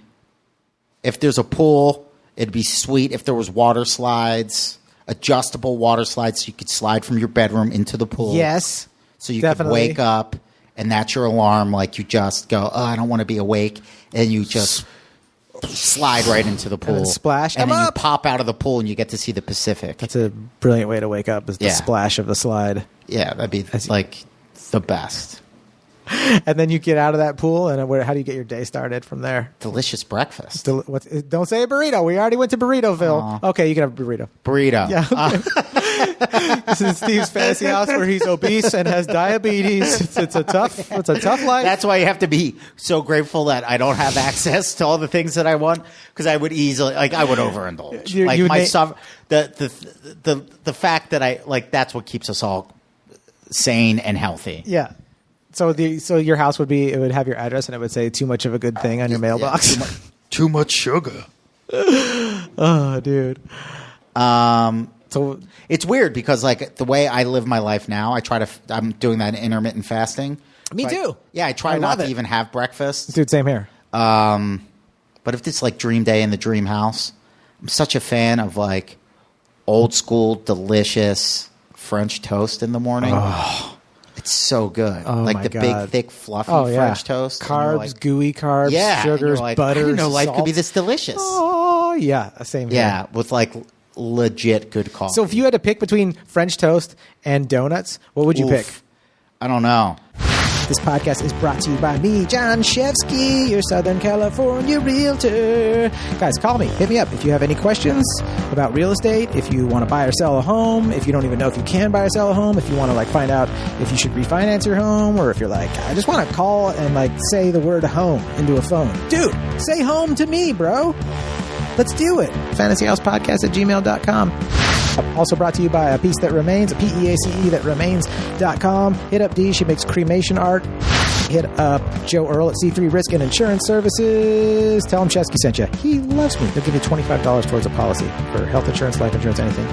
[SPEAKER 3] if there's a pool, it'd be sweet if there was water slides, adjustable water slides, so you could slide from your bedroom into the pool.
[SPEAKER 1] Yes.
[SPEAKER 3] So you could wake up, and that's your alarm. Like you just go, oh, I don't want to be awake, and you just slide right into the pool,
[SPEAKER 1] and then splash,
[SPEAKER 3] and then
[SPEAKER 1] up.
[SPEAKER 3] you pop out of the pool, and you get to see the Pacific.
[SPEAKER 1] That's a brilliant way to wake up. Is the splash of the slide?
[SPEAKER 3] Yeah, that'd be like the best.
[SPEAKER 1] And then you get out of that pool, and how do you get your day started from there?
[SPEAKER 3] Delicious breakfast.
[SPEAKER 1] Don't say a burrito. We already went to Burritoville. Okay, you can have a burrito.
[SPEAKER 3] Burrito.
[SPEAKER 1] Yeah. Okay. This is Steve's fantasy house where he's obese and has diabetes. It's a tough life.
[SPEAKER 3] That's why you have to be so grateful that I don't have access to all the things that I want, because I would easily, I would overindulge. The fact that that's what keeps us all sane and healthy.
[SPEAKER 1] Yeah. So your house would have your address, and it would say too much of a good thing on your mailbox.
[SPEAKER 3] Yeah, too much sugar.
[SPEAKER 1] Oh, dude.
[SPEAKER 3] So it's weird because the way I live my life now, I'm doing that intermittent fasting.
[SPEAKER 1] Me too.
[SPEAKER 3] I try not to even have breakfast.
[SPEAKER 1] Dude, same here.
[SPEAKER 3] But if it's like dream day in the dream house, I'm such a fan of old school, delicious French toast in the morning. Oh. It's so good.
[SPEAKER 1] Oh,
[SPEAKER 3] the big, thick, fluffy French toast.
[SPEAKER 1] Carbs, gooey carbs, sugars, butter,
[SPEAKER 3] I didn't know life
[SPEAKER 1] salt.
[SPEAKER 3] could be this delicious.
[SPEAKER 1] Oh, yeah. Same here.
[SPEAKER 3] Yeah, with legit good coffee.
[SPEAKER 1] So if you had to pick between French toast and donuts, what would you pick?
[SPEAKER 3] I don't know.
[SPEAKER 1] This podcast is brought to you by me, Jon Shefsky, your Southern California realtor. Guys, call me. Hit me up if you have any questions about real estate, if you want to buy or sell a home, if you don't even know if you can buy or sell a home, if you want to find out if you should refinance your home, or if you're I just want to call and say the word home into a phone. Dude, say home to me, bro. Let's do it. fantasyhousepodcast@gmail.com. Also brought to you by A Piece That Remains, PEACE that remains.com. Hit up Dee. She makes cremation art. Hit up Joe Erle at C3 Risk and Insurance Services. Tell him Shefsky sent you. He loves me. They'll give you $25 towards a policy for health insurance, life insurance, anything.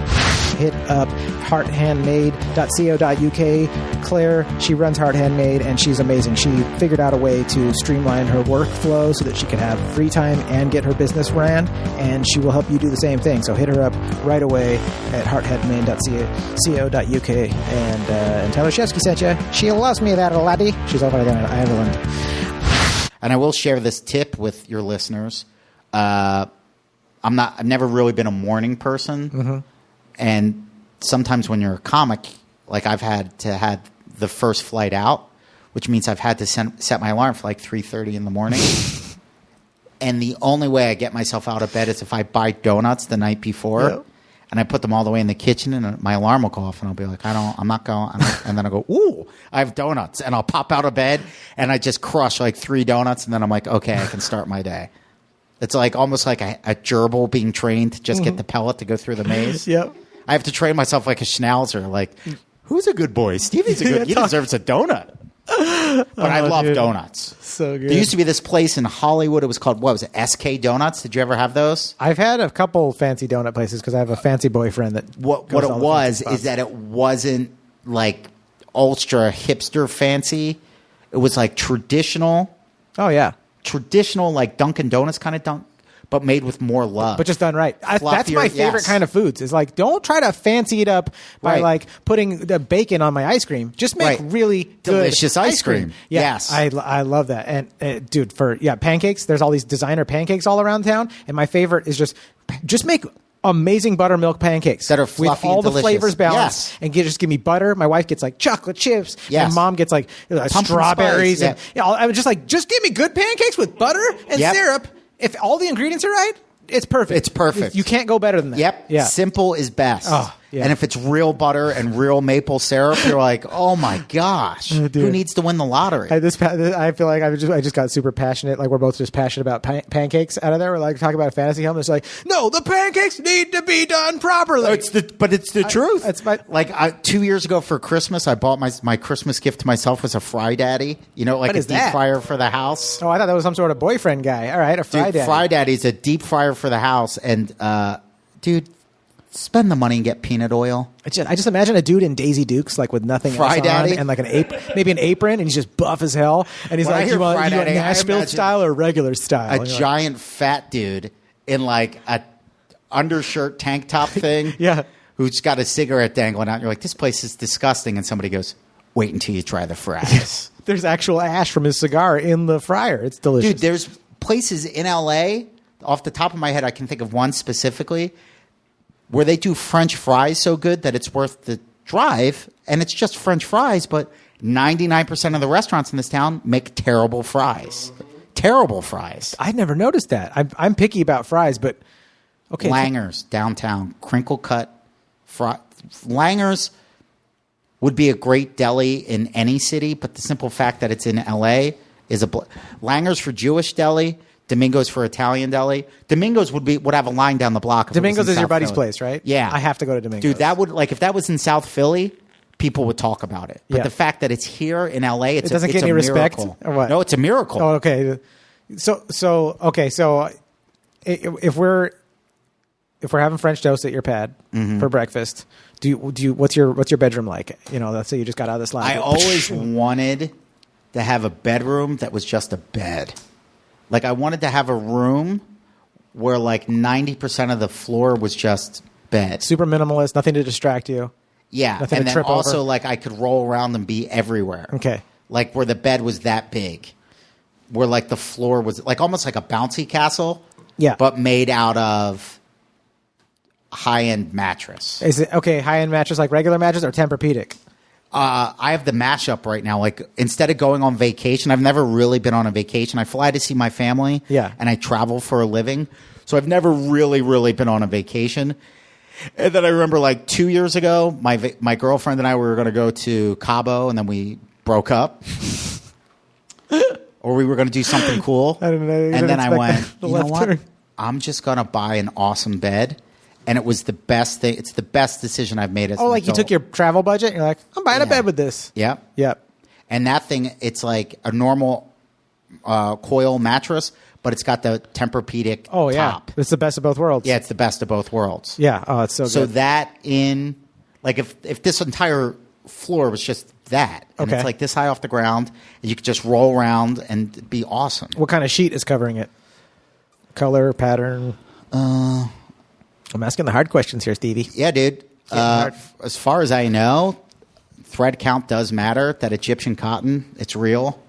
[SPEAKER 1] Hit up hearthandmade.co.uk. Claire, she runs Heart Handmade, and she's amazing. She figured out a way to streamline her workflow so that she can have free time and get her business ran, and she will help you do the same thing. So hit her up right away at hearthandmade.co.uk and tell her Shefsky sent you. She loves me, that laddie. She's over there in Ireland.
[SPEAKER 3] And I will share this tip with your listeners. I've never really been a morning person. Mm-hmm. And sometimes when you're a comic, I've had to have the first flight out, which means I've had to set my alarm for 3:30 in the morning. And the only way I get myself out of bed is if I buy donuts the night before. Yep. And I put them all the way in the kitchen, and my alarm will go off, and I'll be like, I'm not going. And then I'll go, ooh, I have donuts. And I'll pop out of bed, and I just crush 3 donuts, and then I'm like, okay, I can start my day. It's almost like a gerbil being trained to just get the pellet to go through the maze.
[SPEAKER 1] Yep.
[SPEAKER 3] I have to train myself like a schnauzer. Who's a good boy? Stevie's a good. He deserves a donut. But I love donuts.
[SPEAKER 1] so good.
[SPEAKER 3] There used to be this place in Hollywood. It was called, what was it, SK Donuts? Did you ever have those?
[SPEAKER 1] I've had a couple fancy donut places because I have a fancy boyfriend that.
[SPEAKER 3] What
[SPEAKER 1] goes
[SPEAKER 3] it
[SPEAKER 1] to all the
[SPEAKER 3] was
[SPEAKER 1] fancy spots.
[SPEAKER 3] is that it wasn't like ultra hipster fancy. It was like traditional like Dunkin' Donuts kind of dunk, but made with more love.
[SPEAKER 1] But just done right. That's my
[SPEAKER 3] Fluffier,
[SPEAKER 1] favorite
[SPEAKER 3] yes.
[SPEAKER 1] kind of foods. Is like, don't try to fancy it up by
[SPEAKER 3] Right.
[SPEAKER 1] like putting the bacon on my ice cream. Just make
[SPEAKER 3] Right.
[SPEAKER 1] really good
[SPEAKER 3] Delicious ice cream.
[SPEAKER 1] Yeah,
[SPEAKER 3] Yes.
[SPEAKER 1] I love that. And dude, pancakes. There's all these designer pancakes all around town, and my favorite is just make amazing buttermilk pancakes
[SPEAKER 3] That are
[SPEAKER 1] with
[SPEAKER 3] fluffy
[SPEAKER 1] all
[SPEAKER 3] and
[SPEAKER 1] the
[SPEAKER 3] delicious.
[SPEAKER 1] flavors balanced,
[SPEAKER 3] Yes.
[SPEAKER 1] and just give me butter. My wife gets like chocolate chips,
[SPEAKER 3] Yes.
[SPEAKER 1] and mom gets like
[SPEAKER 3] Pumpkin
[SPEAKER 1] strawberries.
[SPEAKER 3] spice,
[SPEAKER 1] And I was just like, just give me good pancakes with butter and
[SPEAKER 3] Yep.
[SPEAKER 1] syrup. If all the ingredients are right, it's perfect.
[SPEAKER 3] It's perfect.
[SPEAKER 1] You can't go better than that.
[SPEAKER 3] Yep.
[SPEAKER 1] Yeah.
[SPEAKER 3] Simple is best.
[SPEAKER 1] Oh, yeah.
[SPEAKER 3] And if it's real butter and real maple syrup, you're like, oh my gosh,
[SPEAKER 1] dude.
[SPEAKER 3] who needs to win the lottery?
[SPEAKER 1] I feel like I just got super passionate. Like we're both just passionate about pancakes out of there. We're like talking about a fantasy home. It's like, no, the pancakes need to be done properly.
[SPEAKER 3] It's the truth.
[SPEAKER 1] It's my-
[SPEAKER 3] 2 years ago for Christmas, I bought my Christmas gift to myself was a Fry Daddy. You know, like
[SPEAKER 1] What
[SPEAKER 3] a
[SPEAKER 1] is
[SPEAKER 3] deep
[SPEAKER 1] that?
[SPEAKER 3] fryer for the house.
[SPEAKER 1] Oh, I thought that was some sort of boyfriend guy. All right, a fry
[SPEAKER 3] Dude,
[SPEAKER 1] daddy.
[SPEAKER 3] Fry Daddy is a deep fryer for the house, and dude, spend the money and get peanut oil.
[SPEAKER 1] I just imagine a dude in Daisy Dukes, like with nothing
[SPEAKER 3] Fry
[SPEAKER 1] else
[SPEAKER 3] Daddy?
[SPEAKER 1] on, and like maybe an apron, and he's just buff as hell. And he's
[SPEAKER 3] When I
[SPEAKER 1] like,
[SPEAKER 3] hear
[SPEAKER 1] you want
[SPEAKER 3] Fry Daddy, I
[SPEAKER 1] Nashville
[SPEAKER 3] imagine
[SPEAKER 1] style or regular style?
[SPEAKER 3] A
[SPEAKER 1] And you're like,
[SPEAKER 3] giant fat dude in like a undershirt tank top thing.
[SPEAKER 1] Yeah.
[SPEAKER 3] Who's got a cigarette dangling out. And you're like, this place is disgusting. And somebody goes, wait until you try the fries.
[SPEAKER 1] There's actual ash from his cigar in the fryer. It's delicious.
[SPEAKER 3] Dude, there's places in LA, off the top of my head, I can think of one specifically, where they do French fries so good that it's worth the drive. And it's just French fries, but 99% of the restaurants in this town make terrible fries. Terrible fries.
[SPEAKER 1] I never noticed that. I'm picky about fries, but okay.
[SPEAKER 3] Langer's downtown, crinkle cut fry. Langer's would be a great deli in any city, but the simple fact that it's in LA is Langer's for Jewish deli, Domingo's for Italian deli. Domingo's would have a line down the block. If it was
[SPEAKER 1] Domingo's
[SPEAKER 3] in
[SPEAKER 1] is your
[SPEAKER 3] South
[SPEAKER 1] buddy's
[SPEAKER 3] Philly.
[SPEAKER 1] place, right?
[SPEAKER 3] Yeah,
[SPEAKER 1] I have to go to Domingo's.
[SPEAKER 3] Dude, that would if that was in South Philly, people would talk about it. But
[SPEAKER 1] Yeah.
[SPEAKER 3] the fact that it's here in LA, it
[SPEAKER 1] doesn't
[SPEAKER 3] it's
[SPEAKER 1] get
[SPEAKER 3] a
[SPEAKER 1] any respect,
[SPEAKER 3] miracle.
[SPEAKER 1] or what?
[SPEAKER 3] No, it's a miracle.
[SPEAKER 1] Oh, okay. So if we're having French toast at your pad
[SPEAKER 3] Mm-hmm.
[SPEAKER 1] for breakfast, do you what's your bedroom like? You know, let's say you just got out of this line.
[SPEAKER 3] I always wanted to have a bedroom that was just a bed. Like I wanted to have a room where like 90% of the floor was just bed.
[SPEAKER 1] super minimalist, nothing to distract you.
[SPEAKER 3] Yeah,
[SPEAKER 1] Nothing
[SPEAKER 3] and
[SPEAKER 1] to
[SPEAKER 3] then
[SPEAKER 1] trip
[SPEAKER 3] also
[SPEAKER 1] over.
[SPEAKER 3] like I could roll around and be everywhere.
[SPEAKER 1] Okay.
[SPEAKER 3] Like where the bed was that big, where like the floor was like almost like a bouncy castle.
[SPEAKER 1] Yeah.
[SPEAKER 3] but made out of high-end mattress.
[SPEAKER 1] Is it okay? High end mattress like regular mattress or Tempur-Pedic?
[SPEAKER 3] I have the mashup right now. Like instead of going on vacation, I've never really been on a vacation. I fly to see my family.
[SPEAKER 1] Yeah.
[SPEAKER 3] And I travel for a living. So I've never really been on a vacation. And then I remember like 2 years ago, my girlfriend and I were going to go to Cabo and then we broke up. Or we were going to do something cool.
[SPEAKER 1] I don't know. You
[SPEAKER 3] And
[SPEAKER 1] didn't
[SPEAKER 3] then I
[SPEAKER 1] expect
[SPEAKER 3] went,
[SPEAKER 1] the
[SPEAKER 3] you know
[SPEAKER 1] left
[SPEAKER 3] what?
[SPEAKER 1] turn.
[SPEAKER 3] I'm just going to buy an awesome bed. And it was the best thing. It's the best decision I've made as
[SPEAKER 1] Oh,
[SPEAKER 3] an
[SPEAKER 1] like you
[SPEAKER 3] adult.
[SPEAKER 1] took your travel budget and you're like, I'm buying a
[SPEAKER 3] Yeah.
[SPEAKER 1] bed with this.
[SPEAKER 3] Yep.
[SPEAKER 1] Yep.
[SPEAKER 3] And that thing, it's like a normal coil mattress, but it's got the Tempur-Pedic
[SPEAKER 1] Oh yeah.
[SPEAKER 3] top.
[SPEAKER 1] It's the best of both worlds.
[SPEAKER 3] Yeah, it's the best of both worlds.
[SPEAKER 1] Yeah. Oh, it's so
[SPEAKER 3] So
[SPEAKER 1] good.
[SPEAKER 3] that in, like if this entire floor was just that, and
[SPEAKER 1] Okay.
[SPEAKER 3] it's like this high off the ground, and you could just roll around and be awesome.
[SPEAKER 1] What kind of sheet is covering it? Color, pattern? I'm asking the hard questions here, Stevie.
[SPEAKER 3] Yeah, dude.
[SPEAKER 1] hard.
[SPEAKER 3] As far as I know, thread count does matter. That Egyptian cotton, it's real.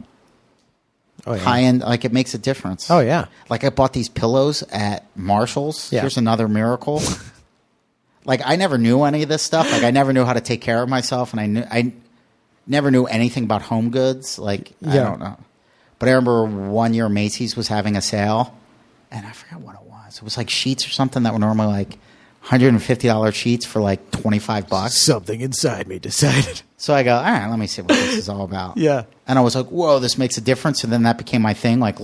[SPEAKER 1] Oh, yeah.
[SPEAKER 3] High end, like it makes a difference.
[SPEAKER 1] Oh, yeah.
[SPEAKER 3] Like I bought these pillows at Marshall's.
[SPEAKER 1] Yeah.
[SPEAKER 3] Here's another miracle. Like I never knew any of this stuff. Like I never knew how to take care of myself, and I never knew anything about home goods. Like I
[SPEAKER 1] Yeah.
[SPEAKER 3] don't know. But I remember one year Macy's was having a sale, and I forgot what it was. It was like sheets or something that were normally like $150 sheets for like $25.
[SPEAKER 1] Something inside me decided.
[SPEAKER 3] So I go, all right, let me see what this is all about.
[SPEAKER 1] Yeah.
[SPEAKER 3] And I was like, whoa, this makes a difference. And then that became my thing, like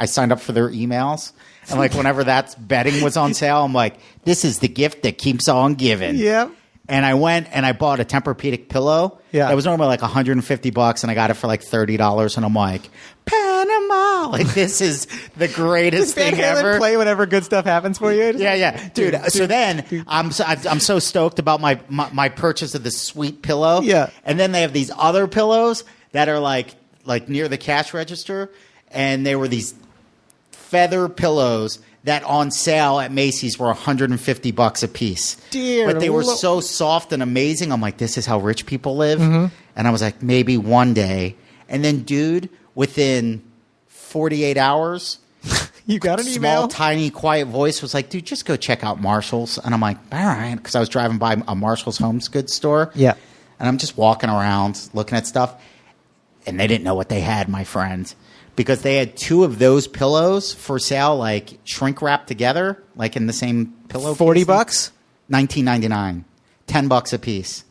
[SPEAKER 3] I signed up for their emails. And like whenever that bedding was on sale, I'm like, this is the gift that keeps on giving.
[SPEAKER 1] Yeah.
[SPEAKER 3] And I went and I bought a Tempur-Pedic pillow.
[SPEAKER 1] Yeah.
[SPEAKER 3] It was normally like $150 and I got it for like $30. And I'm like, Panama. Mama. Like, this is the greatest
[SPEAKER 1] Van
[SPEAKER 3] thing
[SPEAKER 1] Halen
[SPEAKER 3] ever.
[SPEAKER 1] play whenever good stuff happens for you.
[SPEAKER 3] Yeah. Dude, so then I'm so stoked about my purchase of this sweet pillow.
[SPEAKER 1] Yeah.
[SPEAKER 3] And then they have these other pillows that are like near the cash register. And they were these feather pillows that on sale at Macy's were $150 a piece.
[SPEAKER 1] Dear
[SPEAKER 3] But they were
[SPEAKER 1] Lord.
[SPEAKER 3] so soft and amazing. I'm like, this is how rich people live.
[SPEAKER 1] Mm-hmm.
[SPEAKER 3] And I was like, maybe one day. And then, dude, within 48 hours,
[SPEAKER 1] You got an email?
[SPEAKER 3] small, tiny, quiet voice was like, dude, just go check out Marshall's. And I'm like, all right. Because I was driving by a Marshall's Home Goods store.
[SPEAKER 1] Yeah.
[SPEAKER 3] And I'm just walking around looking at stuff. And they didn't know what they had, my friend. Because they had 2 of those pillows for sale, like shrink wrapped together, like in the same pillow.
[SPEAKER 1] $40?
[SPEAKER 3] $19.99. $10 a piece.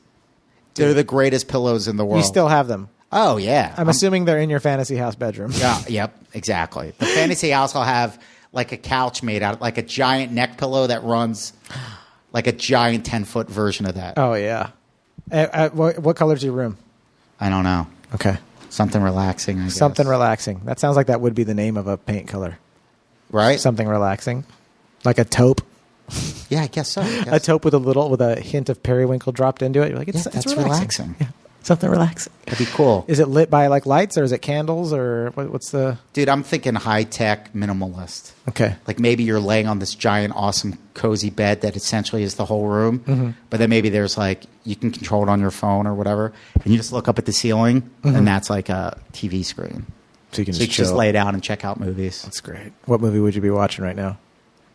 [SPEAKER 3] They're the greatest pillows in the world.
[SPEAKER 1] You still have them.
[SPEAKER 3] Oh, yeah.
[SPEAKER 1] I'm assuming they're in your fantasy house bedroom.
[SPEAKER 3] Yeah, yep, exactly. The fantasy house will have like a couch made out of like a giant neck pillow that runs like a giant 10-foot version of that.
[SPEAKER 1] Oh, yeah. What color's your room?
[SPEAKER 3] I don't know.
[SPEAKER 1] Okay.
[SPEAKER 3] Something relaxing, I guess.
[SPEAKER 1] Something relaxing. That sounds like that would be the name of a paint color.
[SPEAKER 3] Right?
[SPEAKER 1] Something relaxing. Like a taupe.
[SPEAKER 3] Yeah, I guess so.
[SPEAKER 1] A taupe with a hint of periwinkle dropped into it. You're like, it's
[SPEAKER 3] that's
[SPEAKER 1] relaxing.
[SPEAKER 3] relaxing.
[SPEAKER 1] Yeah. Something relaxing.
[SPEAKER 3] That'd be cool.
[SPEAKER 1] Is it lit by like lights or is it candles or what's the...
[SPEAKER 3] Dude, I'm thinking high-tech minimalist.
[SPEAKER 1] Okay.
[SPEAKER 3] Like maybe you're laying on this giant, awesome, cozy bed that essentially is the whole room.
[SPEAKER 1] Mm-hmm.
[SPEAKER 3] But then maybe there's like, you can control it on your phone or whatever. And you just look up at the ceiling
[SPEAKER 1] Mm-hmm.
[SPEAKER 3] and that's like a TV screen.
[SPEAKER 1] So you can
[SPEAKER 3] So you can just lay down and check out movies.
[SPEAKER 1] That's great. What movie would you be watching right now?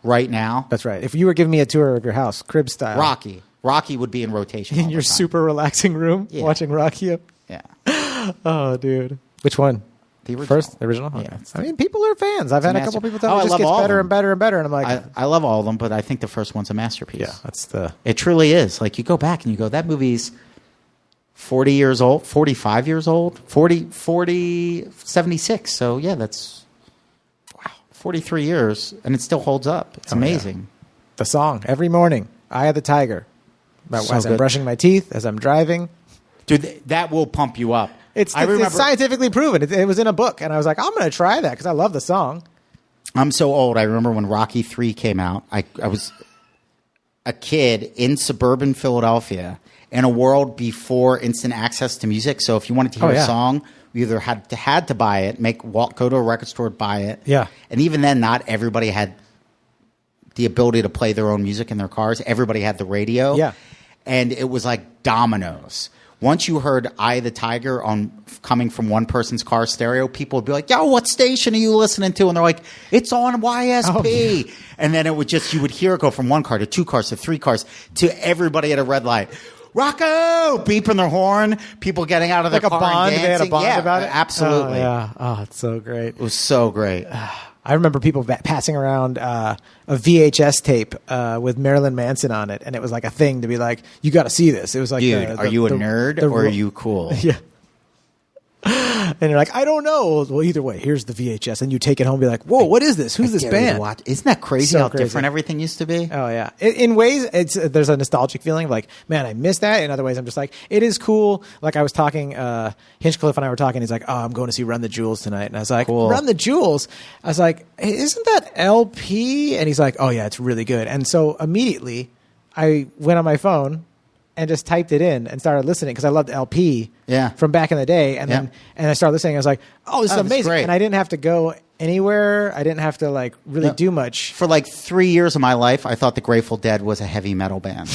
[SPEAKER 3] Right now,
[SPEAKER 1] That's right. If you were giving me a tour of your house, crib style.
[SPEAKER 3] Rocky. Rocky would be in rotation.
[SPEAKER 1] In
[SPEAKER 3] all
[SPEAKER 1] your
[SPEAKER 3] the time.
[SPEAKER 1] super relaxing room,
[SPEAKER 3] Yeah.
[SPEAKER 1] watching Rocky.
[SPEAKER 3] Yeah.
[SPEAKER 1] Oh, dude. Which one?
[SPEAKER 3] The original.
[SPEAKER 1] First? The original? Okay.
[SPEAKER 3] Yeah, it's
[SPEAKER 1] I mean, people are fans. I've had a
[SPEAKER 3] master-
[SPEAKER 1] couple people tell
[SPEAKER 3] Oh,
[SPEAKER 1] me
[SPEAKER 3] I
[SPEAKER 1] it just
[SPEAKER 3] love
[SPEAKER 1] gets
[SPEAKER 3] all of
[SPEAKER 1] better
[SPEAKER 3] them.
[SPEAKER 1] and better and better. And I'm like,
[SPEAKER 3] I love all of them, but I think the first one's a masterpiece.
[SPEAKER 1] yeah, that's the...
[SPEAKER 3] It truly is. Like, you go back and you go, that movie's 40 years old, 45 years old, 76. So, yeah, that's, wow, 43 years, and it still holds up. It's amazing.
[SPEAKER 1] The song every morning, Eye of the Tiger.
[SPEAKER 3] So
[SPEAKER 1] As I'm
[SPEAKER 3] good.
[SPEAKER 1] brushing my teeth, as I'm driving.
[SPEAKER 3] Dude, that will pump you up.
[SPEAKER 1] It's scientifically proven. It was in a book, and I was like, I'm going to try that because I love the song.
[SPEAKER 3] I'm so old. I remember when Rocky 3 came out. I was a kid in suburban Philadelphia in a world before instant access to music. So if you wanted to hear
[SPEAKER 1] yeah.
[SPEAKER 3] a song, you either had to buy it, go to a record store, buy it.
[SPEAKER 1] Yeah.
[SPEAKER 3] And even then, not everybody had the ability to play their own music in their cars. Everybody had the radio.
[SPEAKER 1] Yeah.
[SPEAKER 3] And it was like dominoes. Once you heard Eye of the Tiger coming from one person's car stereo, people would be like, yo, what station are you listening to? And they're like, it's on YSP.
[SPEAKER 1] Oh, yeah.
[SPEAKER 3] And then you would hear it go from one car to 2 cars to 3 cars to everybody at a red light. Rocco! Beeping their horn, people getting out of their
[SPEAKER 1] Like a
[SPEAKER 3] car
[SPEAKER 1] bond.
[SPEAKER 3] and
[SPEAKER 1] They had a
[SPEAKER 3] dancing.
[SPEAKER 1] bond
[SPEAKER 3] Yeah,
[SPEAKER 1] about it?
[SPEAKER 3] absolutely.
[SPEAKER 1] Oh, yeah. Oh, it's so great.
[SPEAKER 3] It was so great.
[SPEAKER 1] I remember people passing around a VHS tape with Marilyn Manson on it, and it was like a thing to be like, you got to see this. It was like,
[SPEAKER 3] Dude, are you a nerd or are you cool?
[SPEAKER 1] Yeah. And you're like, I don't know. Well, either way, here's the VHS, and you take it home and be like, whoa, what is this? Who's this
[SPEAKER 3] Get ready to
[SPEAKER 1] band?
[SPEAKER 3] watch. Isn't that crazy
[SPEAKER 1] So
[SPEAKER 3] how
[SPEAKER 1] crazy.
[SPEAKER 3] different everything used to be?
[SPEAKER 1] Oh yeah, in ways there's a nostalgic feeling of like, man, I miss that. In other ways, I'm just like, it is cool. Like I was talking, Hinchcliffe and I were talking. He's like, oh, I'm going to see Run the Jewels tonight, and I was like,
[SPEAKER 3] Cool.
[SPEAKER 1] Run the Jewels. I was like, hey, isn't that LP? And he's like, oh yeah, it's really good. And so immediately, I went on my phone and just typed it in and started listening because I loved LP from back in the day. And then I started listening. I was like, oh, this is
[SPEAKER 3] that's
[SPEAKER 1] amazing.
[SPEAKER 3] great.
[SPEAKER 1] And I didn't have to go anywhere. I didn't have to like really
[SPEAKER 3] No.
[SPEAKER 1] do much
[SPEAKER 3] For like 3 years of my life, I thought the Grateful Dead was a heavy metal band.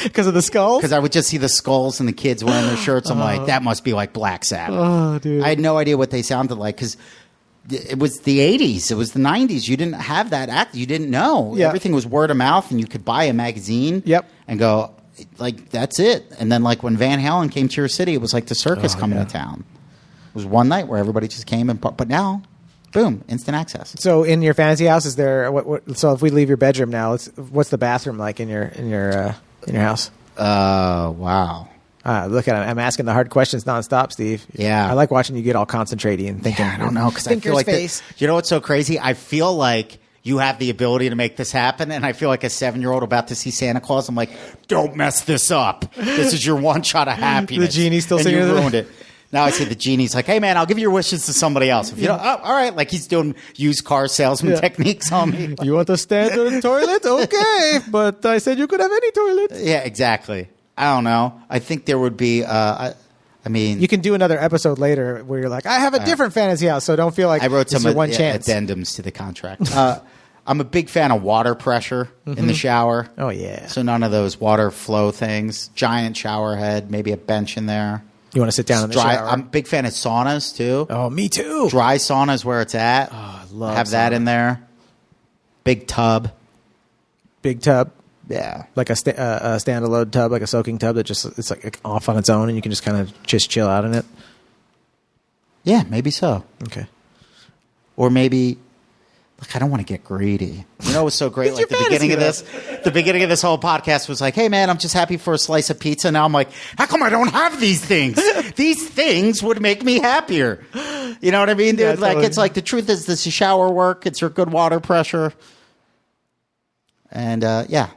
[SPEAKER 1] because of the skulls.
[SPEAKER 3] Because I would just see the skulls and the kids wearing their shirts. I'm like, that must be like Black Sabbath.
[SPEAKER 1] Oh, dude.
[SPEAKER 3] I had no idea what they sounded like because it was the 80s. It was the 90s. You didn't have that act. You didn't know.
[SPEAKER 1] Yeah.
[SPEAKER 3] Everything was word of mouth, and you could buy a magazine
[SPEAKER 1] Yep.
[SPEAKER 3] and go, like, that's it. And then, like, when Van Halen came to your city, it was like the circus coming to town. It was one night where everybody just came and but now, boom, instant access.
[SPEAKER 1] So in your fantasy house, is there? So if we leave your bedroom now, what's the bathroom like in your house?
[SPEAKER 3] Wow.
[SPEAKER 1] Look at I'm asking the hard questions nonstop, Steve.
[SPEAKER 3] Yeah.
[SPEAKER 1] I like watching you get all concentrated and thinking.
[SPEAKER 3] Yeah, I don't know because I feel like
[SPEAKER 1] face.
[SPEAKER 3] you know what's so crazy? I feel like you have the ability to make this happen, and I feel like a 7-year-old about to see Santa Claus. I'm like, don't mess this up. This is your one shot of happiness.
[SPEAKER 1] The genie's still
[SPEAKER 3] and
[SPEAKER 1] singing
[SPEAKER 3] you
[SPEAKER 1] the-
[SPEAKER 3] ruined it. Now I see the genie's like, hey, man, I'll give your wishes to somebody else. If you don't, oh, all right. Like he's doing used car salesman techniques on me.
[SPEAKER 1] You want a standard toilet? Okay. But I said you could have any toilet.
[SPEAKER 3] Yeah, exactly. I don't know. I think there would be, I mean.
[SPEAKER 1] You can do another episode later where you're like, I have a different fantasy house, so don't feel like
[SPEAKER 3] I wrote some
[SPEAKER 1] one chance.
[SPEAKER 3] addendums to the contract. I'm a big fan of water pressure in the shower.
[SPEAKER 1] Oh, yeah.
[SPEAKER 3] So none of those water flow things. Giant shower head, maybe a bench in there.
[SPEAKER 1] You want to sit down in the shower?
[SPEAKER 3] I'm a big fan of saunas, too.
[SPEAKER 1] Oh, me too.
[SPEAKER 3] Dry sauna is where it's at.
[SPEAKER 1] Oh, I love
[SPEAKER 3] Have that in there. Big tub.
[SPEAKER 1] Big tub.
[SPEAKER 3] Yeah.
[SPEAKER 1] Like a standalone tub, like a soaking tub that just it's like off on its own and you can just kind of just chill out in it.
[SPEAKER 3] Yeah, maybe so.
[SPEAKER 1] Okay.
[SPEAKER 3] Or maybe, look, I don't want to get greedy. You know what's so great? Like the beginning of this whole podcast was like, hey man, I'm just happy for a slice of pizza. Now I'm like, how come I don't have these things? These things would make me happier. You know what I mean, dude?
[SPEAKER 1] Yeah,
[SPEAKER 3] Like
[SPEAKER 1] totally.
[SPEAKER 3] it's like the truth is this is shower work. It's your good water pressure. And yeah.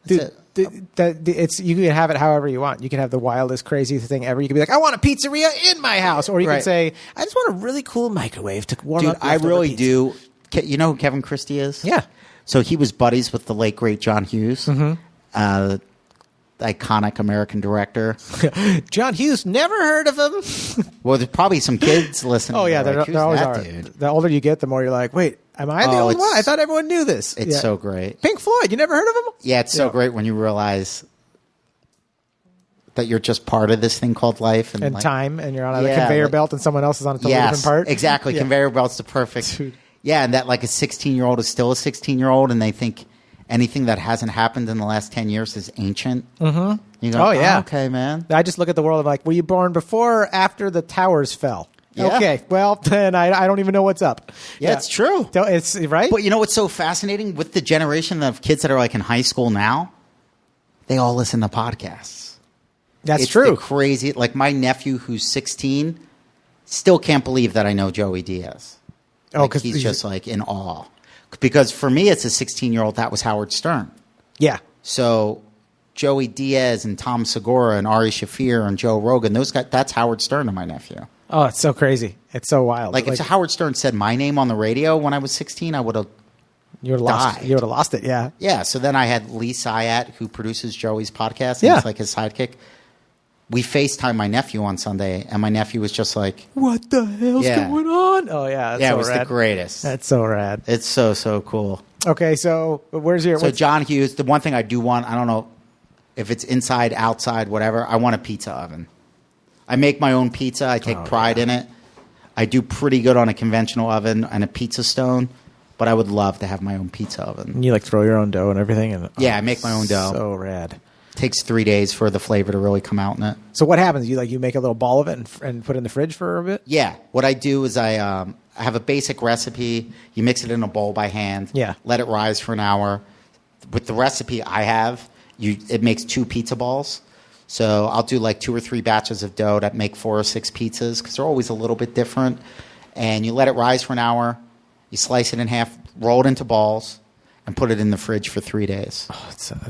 [SPEAKER 3] That's it.
[SPEAKER 1] It's you can have it however you want. You can have the wildest, craziest thing ever. You can be like, I want a pizzeria in my house, or you can
[SPEAKER 3] Right.
[SPEAKER 1] say, I just want a really cool microwave to warm
[SPEAKER 3] Dude,
[SPEAKER 1] up.
[SPEAKER 3] I
[SPEAKER 1] leftover
[SPEAKER 3] really
[SPEAKER 1] pizza.
[SPEAKER 3] do. You know who Kevin Christie is?
[SPEAKER 1] Yeah.
[SPEAKER 3] So he was buddies with the late great John Hughes, the iconic American director.
[SPEAKER 1] John Hughes, never heard of him.
[SPEAKER 3] Well, there's probably some kids listening.
[SPEAKER 1] Oh yeah,
[SPEAKER 3] They're
[SPEAKER 1] there
[SPEAKER 3] like, "Who's
[SPEAKER 1] always
[SPEAKER 3] that
[SPEAKER 1] are.
[SPEAKER 3] dude?"
[SPEAKER 1] The older you get, the more you're like, wait, am I the
[SPEAKER 3] Oh,
[SPEAKER 1] only one?
[SPEAKER 3] it's-
[SPEAKER 1] I thought everyone knew this.
[SPEAKER 3] It's
[SPEAKER 1] Yeah.
[SPEAKER 3] so great.
[SPEAKER 1] Pink Floyd, you never heard of him?
[SPEAKER 3] Yeah, it's so great when you realize that you're just part of this thing called life
[SPEAKER 1] And
[SPEAKER 3] like,
[SPEAKER 1] time, and you're on a
[SPEAKER 3] Yeah,
[SPEAKER 1] conveyor
[SPEAKER 3] like-
[SPEAKER 1] belt, and someone else is on a totally
[SPEAKER 3] Yes,
[SPEAKER 1] different part.
[SPEAKER 3] exactly.
[SPEAKER 1] Yeah.
[SPEAKER 3] Conveyor belt's the perfect.
[SPEAKER 1] Dude.
[SPEAKER 3] Yeah, and that like a 16-year-old is still a 16-year-old, and they think anything that hasn't happened in the last 10 years is ancient. Mm-hmm. You go,
[SPEAKER 1] Oh, yeah.
[SPEAKER 3] okay, man.
[SPEAKER 1] I just look at the world of like, were you born before or after the towers fell?
[SPEAKER 3] Yeah.
[SPEAKER 1] Okay, well then I don't even know what's up.
[SPEAKER 3] Yeah, it's true.
[SPEAKER 1] So it's right.
[SPEAKER 3] But you know what's so fascinating with the generation of kids that are like in high school now? They all listen to podcasts.
[SPEAKER 1] That's
[SPEAKER 3] It's
[SPEAKER 1] true.
[SPEAKER 3] the crazy. Like my nephew, who's 16, still can't believe that I know Joey Diaz.
[SPEAKER 1] Oh,
[SPEAKER 3] Like,
[SPEAKER 1] 'cause
[SPEAKER 3] he's just like in awe. Because for me, as a 16-year-old, that was Howard Stern.
[SPEAKER 1] Yeah.
[SPEAKER 3] So Joey Diaz and Tom Segura and Ari Shaffir and Joe Rogan, those guys, that's Howard Stern to my nephew.
[SPEAKER 1] Oh, it's so crazy. It's so wild.
[SPEAKER 3] Like if Howard Stern said my name on the radio when I was 16, I would have.
[SPEAKER 1] you would have lost.
[SPEAKER 3] died.
[SPEAKER 1] You would have lost it. Yeah.
[SPEAKER 3] Yeah. So then I had Lee Syatt, who produces Joey's podcast. And
[SPEAKER 1] Yeah.
[SPEAKER 3] it's like his sidekick. We FaceTime my nephew on Sunday, and my nephew was just like,
[SPEAKER 1] What the hell's
[SPEAKER 3] Yeah.
[SPEAKER 1] going on? Oh yeah. That's
[SPEAKER 3] yeah,
[SPEAKER 1] so
[SPEAKER 3] it was
[SPEAKER 1] rad.
[SPEAKER 3] the greatest.
[SPEAKER 1] That's so rad.
[SPEAKER 3] It's so cool.
[SPEAKER 1] Okay, so where's your?
[SPEAKER 3] So
[SPEAKER 1] what's-
[SPEAKER 3] John Hughes, the one thing I do want, I don't know if it's inside, outside, whatever, I want a pizza oven. I make my own pizza. I take pride in it. I do pretty good on a conventional oven and a pizza stone, but I would love to have my own pizza oven.
[SPEAKER 1] you like throw your own dough and everything, and
[SPEAKER 3] Yeah, I make my own dough.
[SPEAKER 1] So rad.
[SPEAKER 3] Takes 3 days for the flavor to really come out in it.
[SPEAKER 1] So what happens? You make a little ball of it and put it in the fridge for a bit.
[SPEAKER 3] Yeah, what I do is I have a basic recipe. You mix it in a bowl by hand.
[SPEAKER 1] Yeah.
[SPEAKER 3] Let it rise for an hour. With the recipe I have, it makes 2 pizza balls. So I'll do like 2 or 3 batches of dough that make 4 or 6 pizzas because they're always a little bit different. And you let it rise for an hour. You slice it in half, roll it into balls, and put it in the fridge for 3 days.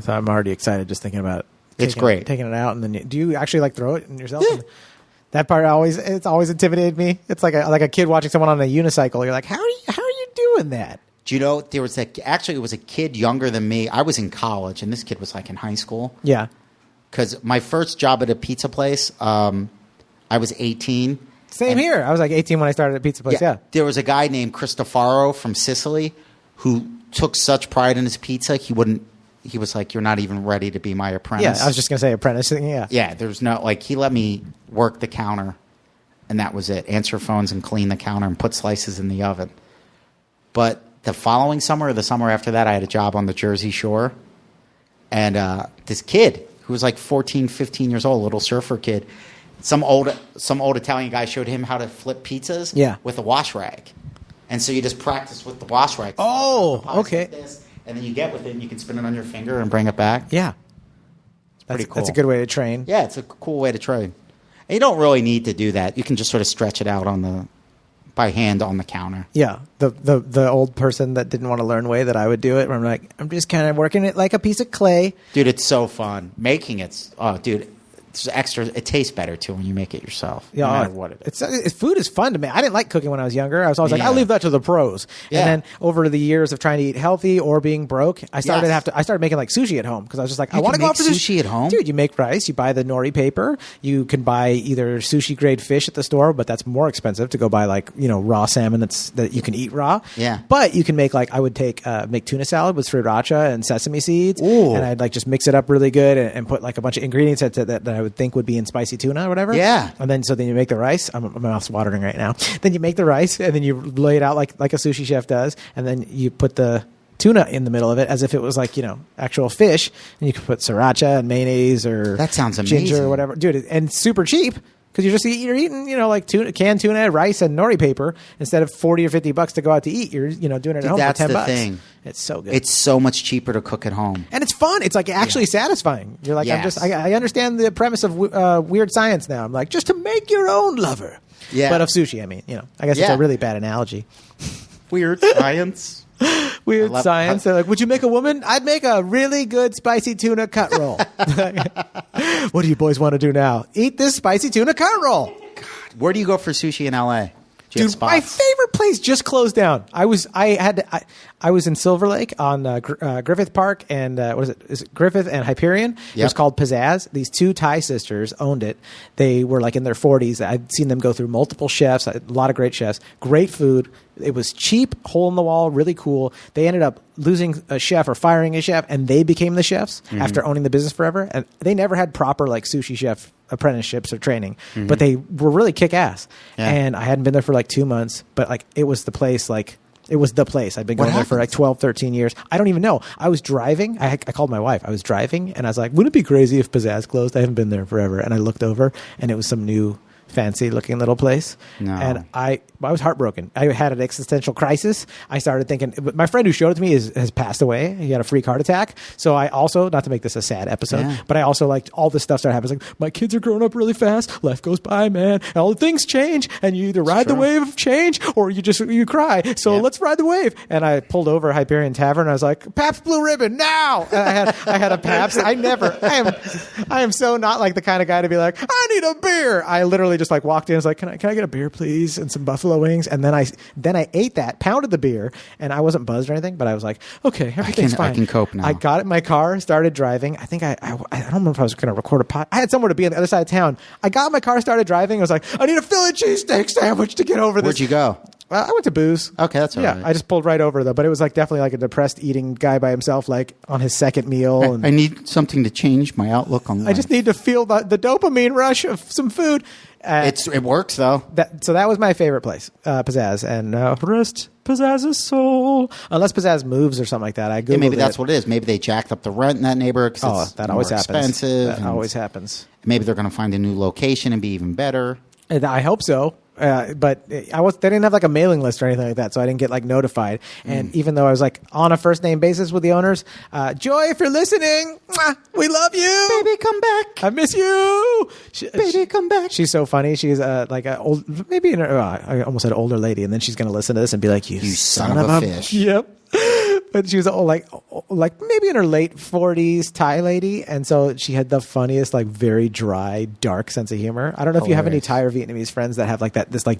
[SPEAKER 1] I'm already excited just thinking about it.
[SPEAKER 3] It's great.
[SPEAKER 1] Taking it out, and then do you actually like throw it in yourself? Yeah. That part always intimidated me. It's like a kid watching someone on a unicycle. You're like, how are you doing that?
[SPEAKER 3] Do you know there was actually it was a kid younger than me. I was in college, and this kid was like in high school.
[SPEAKER 1] Yeah.
[SPEAKER 3] Because my first job at a pizza place, I was 18.
[SPEAKER 1] Same here. I was like 18 when I started at pizza place. Yeah.
[SPEAKER 3] There was a guy named Cristofaro from Sicily who took such pride in his pizza. He was like, you're not even ready to be my apprentice.
[SPEAKER 1] Yeah. I was just gonna say apprenticing. Yeah.
[SPEAKER 3] Yeah, there's no, like, he let me work the counter, and that was it. Answer phones and clean the counter and put slices in the oven. But the following summer, or the summer after that, I had a job on the Jersey Shore. And this kid, who was like 14, 15 years old, little surfer kid, some old Italian guy showed him how to flip pizzas with a wash rag. And so you just practice with the wash rag.
[SPEAKER 1] Oh,
[SPEAKER 3] The pies
[SPEAKER 1] okay.
[SPEAKER 3] like this, and then you get with it, and you can spin it on your finger and bring it back.
[SPEAKER 1] Yeah.
[SPEAKER 3] Pretty cool.
[SPEAKER 1] That's a good way to train.
[SPEAKER 3] Yeah, it's a cool way to train. And you don't really need to do that. You can just sort of stretch it out by hand on the counter.
[SPEAKER 1] Yeah, the old person that didn't want to learn way that I would do it. Where I'm like, I'm just kind of working it like a piece of clay.
[SPEAKER 3] Dude, it's so fun. Making it, oh, dude, It's extra. It tastes better too when you make it yourself.
[SPEAKER 1] Yeah,
[SPEAKER 3] no matter what it is.
[SPEAKER 1] Food is fun to me. I didn't like cooking when I was younger. I was always like, I'll leave that to the pros.
[SPEAKER 3] Yeah.
[SPEAKER 1] And then over the years of trying to eat healthy or being broke, I started making like sushi at home because I was just like, I want to go out for
[SPEAKER 3] sushi at home.
[SPEAKER 1] Dude, you make rice, you buy the nori paper, you can buy either sushi grade fish at the store, but that's more expensive to go buy like raw salmon that you can eat raw.
[SPEAKER 3] Yeah.
[SPEAKER 1] But you can make I would make tuna salad with sriracha and sesame seeds,
[SPEAKER 3] Ooh.
[SPEAKER 1] and I'd like just mix it up really good and put like a bunch of ingredients that I would think would be in spicy tuna or whatever.
[SPEAKER 3] Yeah.
[SPEAKER 1] And then you make the rice. My mouth's watering right now. Then you make the rice and then you lay it out like a sushi chef does, and then you put the tuna in the middle of it as if it was like actual fish, and you can put sriracha and mayonnaise or
[SPEAKER 3] that sounds
[SPEAKER 1] ginger
[SPEAKER 3] amazing.
[SPEAKER 1] or whatever, dude, and super cheap. Because you're eating, like canned tuna, rice, and nori paper instead of $40 or $50 to go out to eat. You're, doing it at home
[SPEAKER 3] that's
[SPEAKER 1] for $10.
[SPEAKER 3] the thing.
[SPEAKER 1] It's so good.
[SPEAKER 3] It's so much cheaper to cook at home,
[SPEAKER 1] and it's fun. It's like actually satisfying. You're like,
[SPEAKER 3] Yes.
[SPEAKER 1] I understand the premise of weird science now. I'm like, just to make your own lover.
[SPEAKER 3] Yeah.
[SPEAKER 1] But of sushi, I mean, I guess it's a really bad analogy.
[SPEAKER 3] weird science.
[SPEAKER 1] Weird science. They're like, would you make a woman? I'd make a really good spicy tuna cut roll. What do you boys want to do now? Eat this spicy tuna cut roll.
[SPEAKER 3] Where do you go for sushi in LA? Do you have
[SPEAKER 1] Dude, my
[SPEAKER 3] spots?
[SPEAKER 1] favorite place just closed down. I was in Silver Lake on Griffith Park and what is it? Is it Griffith and Hyperion? It was
[SPEAKER 3] Yep.
[SPEAKER 1] called Pizzazz. These two Thai sisters owned it. They were like in their 40s. I'd seen them go through multiple chefs, a lot of great chefs, great food. It was cheap, hole in the wall, really cool. They ended up losing a chef or firing a chef, and they became the chefs after owning the business forever. And they never had proper like sushi chef apprenticeships or training, but they were really kick ass.
[SPEAKER 3] Yeah.
[SPEAKER 1] And I hadn't been there for like 2 months, but like it was the place. It was the place. I'd been going there for like 12, 13 years. I don't even know. I was driving. I called my wife. I was driving, and I was like, wouldn't it be crazy if Pizzazz closed? I haven't been there forever. And I looked over, and it was some new fancy looking little place.
[SPEAKER 3] No.
[SPEAKER 1] And I was heartbroken. I had an existential crisis. I started thinking, my friend who showed it to me has passed away. He had a freak heart attack. So I also, not to make this a sad episode, but I also like all this stuff started happening. It's like, my kids are growing up really fast. Life goes by, man. And all the things change, and you either ride the wave of change or you cry. So let's ride the wave. And I pulled over Hyperion Tavern. And I was like, Pabst Blue Ribbon now. And I had a Pabst. I am so not like the kind of guy to be like, I need a beer. I literally just like walked in and was like, can I get a beer, please? And some buffalo wings. And then I ate that, pounded the beer, and I wasn't buzzed or anything, but I was like, okay, everything's fine.
[SPEAKER 3] I can cope now.
[SPEAKER 1] I got in my car, started driving. I think I don't remember if I was going to record a pod. I had somewhere to be on the other side of town. I got in my car, started driving. I was like, I need a Philly cheesesteak sandwich to get over this.
[SPEAKER 3] Where'd you go?
[SPEAKER 1] I went to Booze.
[SPEAKER 3] Okay, that's all right.
[SPEAKER 1] I just pulled right over though, but it was like definitely like a depressed eating guy by himself, like on his second meal. And
[SPEAKER 3] I need something to change my outlook on life.
[SPEAKER 1] I just need to feel the dopamine rush of some food.
[SPEAKER 3] It works though.
[SPEAKER 1] So that was my favorite place, Pizzazz, and rest Pizzazz's soul. Unless Pizzazz moves or something like that. I googled
[SPEAKER 3] Maybe that's what it is. Maybe they jacked up the rent in that neighborhood because it's
[SPEAKER 1] that
[SPEAKER 3] more
[SPEAKER 1] always happens.
[SPEAKER 3] expensive.
[SPEAKER 1] That always happens.
[SPEAKER 3] Maybe they're going to find a new location and be even better.
[SPEAKER 1] And I hope so. But they didn't have like a mailing list or anything like that, so I didn't get like notified. And even though I was like on a first name basis with the owners, Joy, if you're listening, mwah, we love you,
[SPEAKER 3] Baby, come back.
[SPEAKER 1] I miss you,
[SPEAKER 3] Baby, come back.
[SPEAKER 1] She's so funny. She's like a old, maybe I almost said older lady, and then she's gonna listen to this and be like, "You
[SPEAKER 3] son of a fish."
[SPEAKER 1] Yep. But she was like maybe in her late 40s Thai lady, and so she had the funniest, like very dry, dark sense of humor. I don't know if you have any Thai or Vietnamese friends that have like that. This like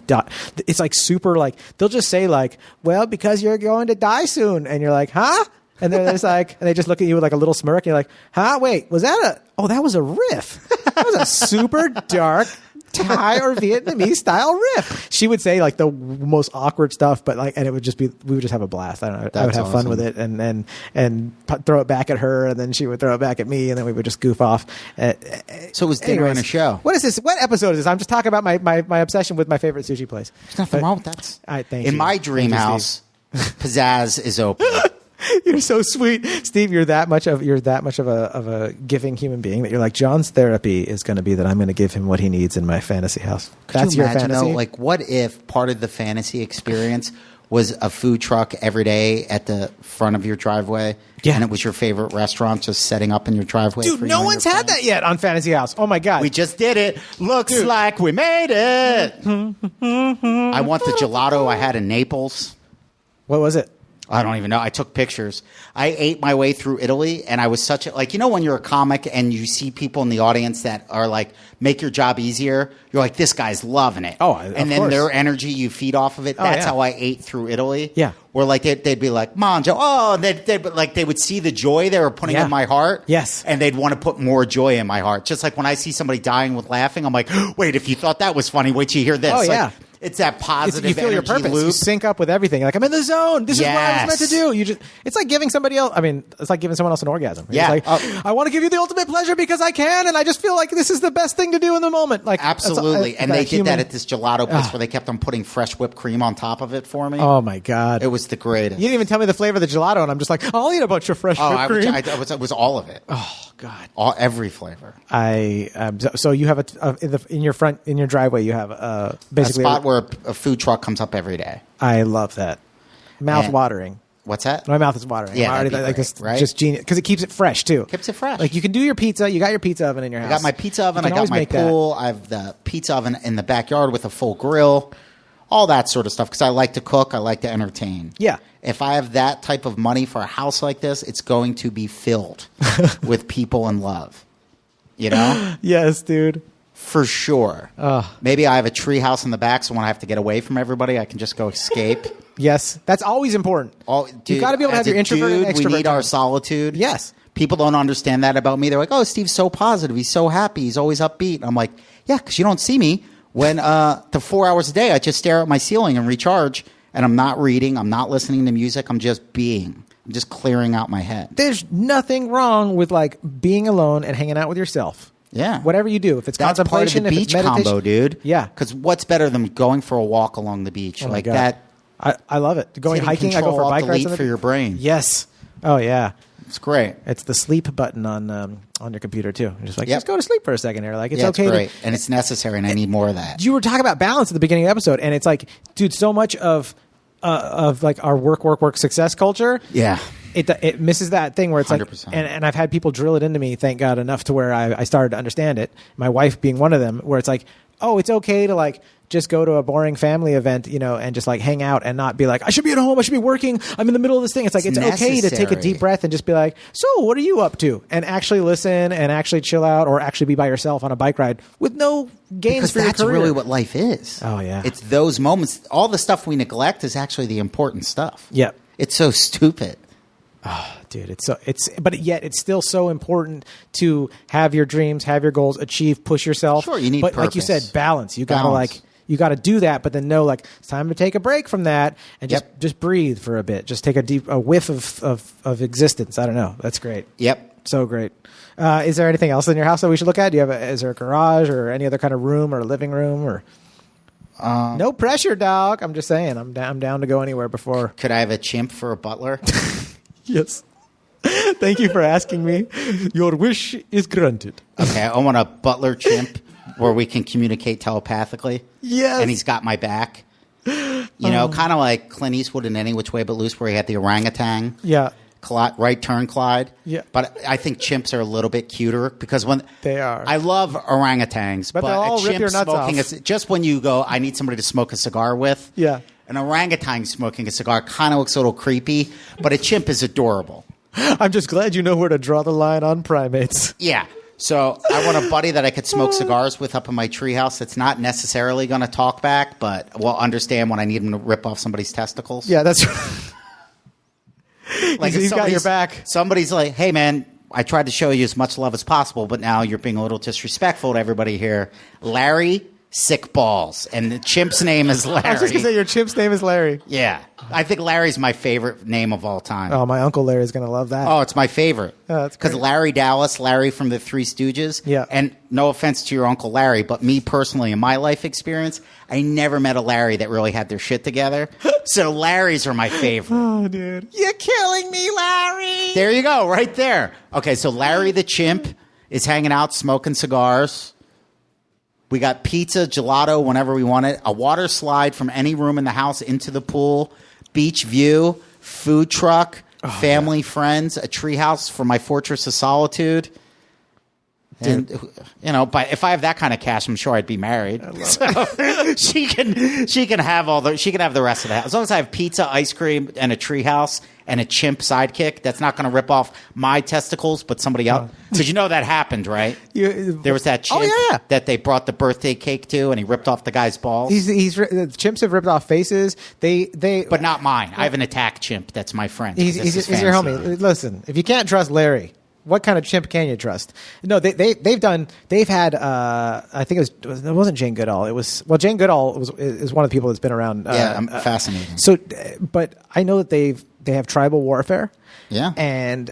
[SPEAKER 1] it's like super like they'll just say like, "Well, because you're going to die soon," and you're like, "Huh?" And then there's like, and they just look at you with like a little smirk, and you're like, "Huh? Wait, was that that was a riff? That was a super dark." Thai or Vietnamese style riff. She would say like the most awkward stuff, but like, and it would just be, we would just have a blast. I don't know. I would have fun with it and throw it back at her, and then she would throw it back at me, and then we would just goof off.
[SPEAKER 3] So it was dinner and a show.
[SPEAKER 1] What is this? What episode is this? I'm just talking about my obsession with my favorite sushi place.
[SPEAKER 3] There's nothing wrong with that.
[SPEAKER 1] Thank
[SPEAKER 3] In
[SPEAKER 1] you.
[SPEAKER 3] my dream
[SPEAKER 1] Thank you,
[SPEAKER 3] house, Pizzazz is open.
[SPEAKER 1] You're so sweet, Steve. You're that much of a giving human being that you're like, John's therapy is going to be that I'm going to give him what he needs in my fantasy house. That's
[SPEAKER 3] Could you
[SPEAKER 1] your
[SPEAKER 3] imagine,
[SPEAKER 1] fantasy.
[SPEAKER 3] though, like, what if part of the fantasy experience was a food truck every day at the front of your driveway?
[SPEAKER 1] Yeah.
[SPEAKER 3] And it was your favorant restaurant just setting up in your driveway?
[SPEAKER 1] Dude,
[SPEAKER 3] for you
[SPEAKER 1] no
[SPEAKER 3] and
[SPEAKER 1] one's
[SPEAKER 3] your
[SPEAKER 1] had
[SPEAKER 3] friends?
[SPEAKER 1] that yet on Fantasy House. Oh my god,
[SPEAKER 3] We just did it. Looks like we made it. I want the gelato I had in Naples.
[SPEAKER 1] what was it?
[SPEAKER 3] I don't even know. I took pictures. I ate my way through Italy, and I was such a when you're a comic and you see people in the audience that are like make your job easier. You're like, this guy's loving it. And then
[SPEAKER 1] course.
[SPEAKER 3] their energy, you feed off of it. That's
[SPEAKER 1] yeah.
[SPEAKER 3] how I ate through Italy.
[SPEAKER 1] Yeah.
[SPEAKER 3] Where like they'd be like, "Manjo," and they would see the joy they were putting in my heart.
[SPEAKER 1] Yes.
[SPEAKER 3] And they'd want to put more joy in my heart. Just like when I see somebody dying with laughing, I'm like, wait, if you thought that was funny, wait till you hear this.
[SPEAKER 1] Oh, yeah.
[SPEAKER 3] Like, it's that positive
[SPEAKER 1] You feel your
[SPEAKER 3] energy
[SPEAKER 1] purpose.
[SPEAKER 3] loop.
[SPEAKER 1] You sync up with everything. Like, I'm in the zone. This is what I was meant to do. It's like giving somebody else. I mean, it's like giving someone else an orgasm.
[SPEAKER 3] Yeah.
[SPEAKER 1] It's like, I want to give you the ultimate pleasure because I can, and I just feel like this is the best thing to do in the moment. Like,
[SPEAKER 3] absolutely. And they did that at this gelato place where they kept on putting fresh whipped cream on top of it for me.
[SPEAKER 1] Oh my God.
[SPEAKER 3] It was the greatest.
[SPEAKER 1] You didn't even tell me the flavor of the gelato, and I'm just like, I'll eat a bunch of fresh whipped cream.
[SPEAKER 3] It was all of it.
[SPEAKER 1] Oh God.
[SPEAKER 3] Every flavor.
[SPEAKER 1] So you have in your driveway, you have basically
[SPEAKER 3] a spot where a food truck comes up every day.
[SPEAKER 1] I love that. Mouth watering.
[SPEAKER 3] What's that?
[SPEAKER 1] My mouth is watering.
[SPEAKER 3] Yeah,
[SPEAKER 1] I'm already,
[SPEAKER 3] that'd be
[SPEAKER 1] this,
[SPEAKER 3] great, right?
[SPEAKER 1] Just genius because it keeps it fresh too.
[SPEAKER 3] Keeps it fresh.
[SPEAKER 1] Like you can do your pizza. You got your pizza oven in your house.
[SPEAKER 3] I got my pizza oven.
[SPEAKER 1] You
[SPEAKER 3] I
[SPEAKER 1] can
[SPEAKER 3] got
[SPEAKER 1] always
[SPEAKER 3] my
[SPEAKER 1] make that.
[SPEAKER 3] pool. I have the pizza oven in the backyard with a full grill. All that sort of stuff because I like to cook. I like to entertain.
[SPEAKER 1] Yeah.
[SPEAKER 3] If I have that type of money for a house like this, it's going to be filled with people and love. You know?
[SPEAKER 1] Yes, dude.
[SPEAKER 3] For sure. Maybe I have a tree house in the back, so when I have to get away from everybody, I can just go escape.
[SPEAKER 1] Yes, that's always important. You've got to be able to have your introvert and extrovert.
[SPEAKER 3] We need our
[SPEAKER 1] time.
[SPEAKER 3] solitude.
[SPEAKER 1] Yes.
[SPEAKER 3] People don't understand that about me. They're like, "Oh, Steve's so positive. He's so happy. He's always upbeat." I'm like, "Yeah, because you don't see me when the 4 hours a day I just stare at my ceiling and recharge, and I'm not reading. I'm not listening to music. I'm just being. I'm just clearing out my head."
[SPEAKER 1] There's nothing wrong with like being alone and hanging out with yourself.
[SPEAKER 3] Yeah.
[SPEAKER 1] Whatever you do, if it's
[SPEAKER 3] That's
[SPEAKER 1] contemplation,
[SPEAKER 3] part of the
[SPEAKER 1] if it's
[SPEAKER 3] beach
[SPEAKER 1] meditation,
[SPEAKER 3] combo, dude.
[SPEAKER 1] Yeah.
[SPEAKER 3] Because what's better than going for a walk along the beach
[SPEAKER 1] Oh my
[SPEAKER 3] like
[SPEAKER 1] God.
[SPEAKER 3] that?
[SPEAKER 1] I love it. Going
[SPEAKER 3] Taking
[SPEAKER 1] hiking, I go
[SPEAKER 3] control
[SPEAKER 1] for
[SPEAKER 3] off
[SPEAKER 1] bike
[SPEAKER 3] the
[SPEAKER 1] rides.
[SPEAKER 3] lead for your brain.
[SPEAKER 1] Yes. Oh yeah.
[SPEAKER 3] It's great.
[SPEAKER 1] It's the sleep button on your computer too. You're just like,
[SPEAKER 3] Yep.
[SPEAKER 1] just go to sleep for a second here. Like it's
[SPEAKER 3] Yeah,
[SPEAKER 1] okay.
[SPEAKER 3] it's great. And it's necessary, and I need more of that.
[SPEAKER 1] You were talking about balance at the beginning of the episode, and it's like, dude, so much of like our work success culture.
[SPEAKER 3] Yeah.
[SPEAKER 1] It misses that thing where it's
[SPEAKER 3] 100%.
[SPEAKER 1] like, and I've had people drill it into me, thank God, enough to where I started to understand it. My wife being one of them, where it's like, oh, it's okay to like just go to a boring family event, you know, and just like hang out and not be like, I should be at home, I should be working, I'm in the middle of this thing. It's like, it's okay to take a deep breath and just be like, so what are you up to? And actually listen and actually chill out or actually be by yourself on a bike ride with no gains
[SPEAKER 3] Because
[SPEAKER 1] for
[SPEAKER 3] that's
[SPEAKER 1] your career.
[SPEAKER 3] really what life is.
[SPEAKER 1] Oh, yeah.
[SPEAKER 3] It's those moments. All the stuff we neglect is actually the important stuff.
[SPEAKER 1] Yep.
[SPEAKER 3] It's so stupid.
[SPEAKER 1] Dude, but yet it's still so important to have your dreams, have your goals, achieve, push yourself.
[SPEAKER 3] Sure, you need
[SPEAKER 1] but like you
[SPEAKER 3] purpose.
[SPEAKER 1] said, balance. You gotta do that, but then know like it's time to take a break from that and just breathe for a bit. Just take a whiff of existence. I don't know. That's great.
[SPEAKER 3] Yep.
[SPEAKER 1] So great. Is there anything else in your house that we should look at? Is there a garage or any other kind of room or a living room or? No pressure, dog. I'm just saying. I'm down to go anywhere before.
[SPEAKER 3] Could I have a chimp for a butler?
[SPEAKER 1] Yes. Thank you for asking me. Your wish is granted.
[SPEAKER 3] Okay, I want a butler chimp where we can communicate telepathically.
[SPEAKER 1] Yes.
[SPEAKER 3] And he's got my back. You know, kind of like Clint Eastwood in Any Which Way But Loose, where he had the orangutan.
[SPEAKER 1] Yeah.
[SPEAKER 3] Right turn, Clyde.
[SPEAKER 1] Yeah.
[SPEAKER 3] But I think chimps are a little bit cuter because when
[SPEAKER 1] They are.
[SPEAKER 3] I love orangutans,
[SPEAKER 1] But they'll
[SPEAKER 3] a
[SPEAKER 1] all rip
[SPEAKER 3] chimp
[SPEAKER 1] your nuts
[SPEAKER 3] smoking
[SPEAKER 1] off.
[SPEAKER 3] just when you go, I need somebody to smoke a cigar with.
[SPEAKER 1] Yeah.
[SPEAKER 3] An orangutan smoking a cigar kind of looks a little creepy, but a chimp is adorable.
[SPEAKER 1] I'm just glad you know where to draw the line on primates.
[SPEAKER 3] Yeah. So I want a buddy that I could smoke cigars with up in my treehouse that's not necessarily going to talk back, but will understand when I need him to rip off somebody's testicles.
[SPEAKER 1] Yeah, that's right.
[SPEAKER 3] Like
[SPEAKER 1] he's
[SPEAKER 3] if
[SPEAKER 1] got your
[SPEAKER 3] somebody's-
[SPEAKER 1] back.
[SPEAKER 3] Somebody's like, hey, man, I tried to show you as much love as possible, but now you're being a little disrespectful to everybody here. Larry Sick Balls. And the chimp's name is Larry.
[SPEAKER 1] I was just going to say your chimp's name is Larry.
[SPEAKER 3] Yeah. I think Larry's my favorite name of all time.
[SPEAKER 1] Oh, my Uncle Larry's going to love that.
[SPEAKER 3] Oh, it's my favorite.
[SPEAKER 1] Oh, that's
[SPEAKER 3] Because
[SPEAKER 1] great.
[SPEAKER 3] Larry Dallas, Larry from the Three Stooges.
[SPEAKER 1] Yeah.
[SPEAKER 3] And no offense to your Uncle Larry, but me personally, in my life experience, I never met a Larry that really had their shit together. So Larrys are my favorite.
[SPEAKER 1] Oh, dude. You're killing me, Larry.
[SPEAKER 3] There you go, right there. Okay, so Larry the chimp is hanging out, smoking cigars. We got pizza, gelato, whenever we want it. A water slide from any room in the house into the pool. Beach view, food truck, family, friends, a treehouse for my fortress of solitude. And but if I have that kind of cash, I'm sure I'd be married. So she can have the rest of the house. As long as I have pizza, ice cream, and a treehouse and a chimp sidekick that's not going to rip off my testicles, but somebody else. Because that happened, right? There was that chimp that they brought the birthday cake to, and he ripped off the guy's balls.
[SPEAKER 1] The chimps have ripped off faces.
[SPEAKER 3] But not mine. I have an attack chimp that's my friend.
[SPEAKER 1] He's your homie. Listen, if you can't trust Larry, what kind of chimp can you trust? No, they've had. I think it wasn't Jane Goodall. Jane Goodall is one of the people that's been around.
[SPEAKER 3] I'm fascinating.
[SPEAKER 1] So, but I know that they have tribal warfare.
[SPEAKER 3] Yeah,
[SPEAKER 1] and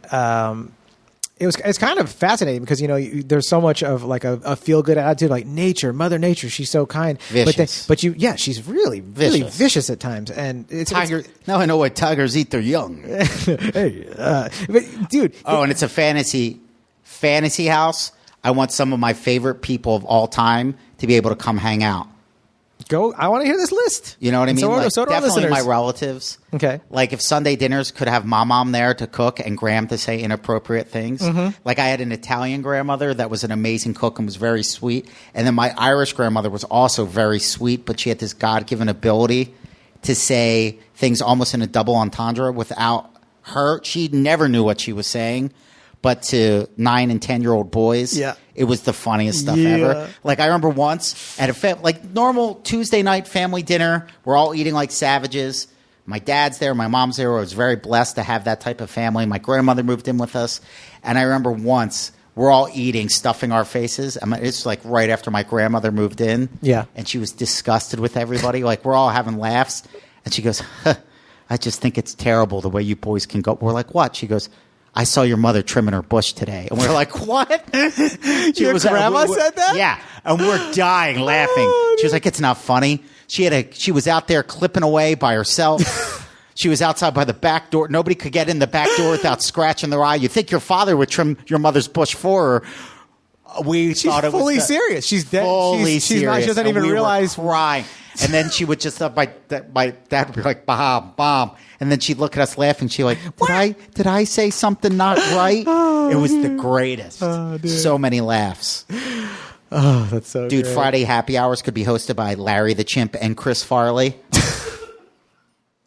[SPEAKER 1] it's kind of fascinating because there's so much of like a feel good attitude, like Mother Nature, she's so kind.
[SPEAKER 3] Vicious.
[SPEAKER 1] But she's really vicious at times, and
[SPEAKER 3] now I know why tigers eat their young.
[SPEAKER 1] Hey, but dude.
[SPEAKER 3] And it's a fantasy house. I want some of my favorite people of all time to be able to come hang out.
[SPEAKER 1] I want to hear this list.
[SPEAKER 3] You know what I mean?
[SPEAKER 1] So
[SPEAKER 3] definitely my relatives.
[SPEAKER 1] Okay.
[SPEAKER 3] Like if Sunday dinners could have mom there to cook and Graham to say inappropriate things. Mm-hmm. Like I had an Italian grandmother that was an amazing cook and was very sweet. And then my Irish grandmother was also very sweet, but she had this God-given ability to say things almost in a double entendre without her. She never knew what she was saying. But to 9 and 10-year-old boys, it was the funniest stuff ever. Like I remember once at a normal Tuesday night family dinner, we're all eating like savages. My dad's there, my mom's there. I was very blessed to have that type of family. My grandmother moved in with us, and I remember once we're all eating, stuffing our faces. It's like right after my grandmother moved in, and she was disgusted with everybody. Like we're all having laughs, and she goes, "I just think it's terrible the way you boys can go." We're like, "What?" She goes, I saw your mother trimming her bush today. And we're like, what?
[SPEAKER 1] Your grandma said that?
[SPEAKER 3] Yeah. And we're dying laughing. She was like, it's not funny. She was out there clipping away by herself. She was outside by the back door. Nobody could get in the back door without scratching their eye. You'd think your father would trim your mother's bush for her.
[SPEAKER 1] She's fully serious. She's dead.
[SPEAKER 3] Fully serious.
[SPEAKER 1] She doesn't even realize.
[SPEAKER 3] Crying. And then she would just, my dad would be like, bomb. And then she'd look at us laughing. She'd like, did I say something not right? It was the greatest. So many laughs.
[SPEAKER 1] Oh, that's so
[SPEAKER 3] Dude,
[SPEAKER 1] great.
[SPEAKER 3] Friday happy hours could be hosted by Larry the Chimp and Chris Farley.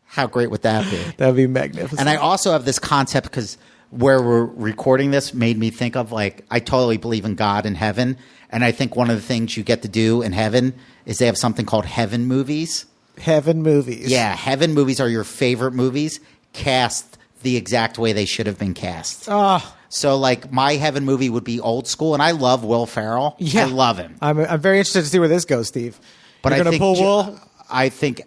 [SPEAKER 3] How great would that be?
[SPEAKER 1] That would be magnificent.
[SPEAKER 3] And I also have this concept because where we're recording this made me think of I totally believe in God and heaven. And I think one of the things you get to do in heaven is they have something called heaven movies.
[SPEAKER 1] Heaven movies.
[SPEAKER 3] Yeah, heaven movies are your favorite movies cast the exact way they should have been cast. So my heaven movie would be old school, and I love Will Ferrell.
[SPEAKER 1] Yeah.
[SPEAKER 3] I love him.
[SPEAKER 1] I'm very interested to see where this goes, Steve.
[SPEAKER 3] But
[SPEAKER 1] You're going to pull Will?
[SPEAKER 3] I think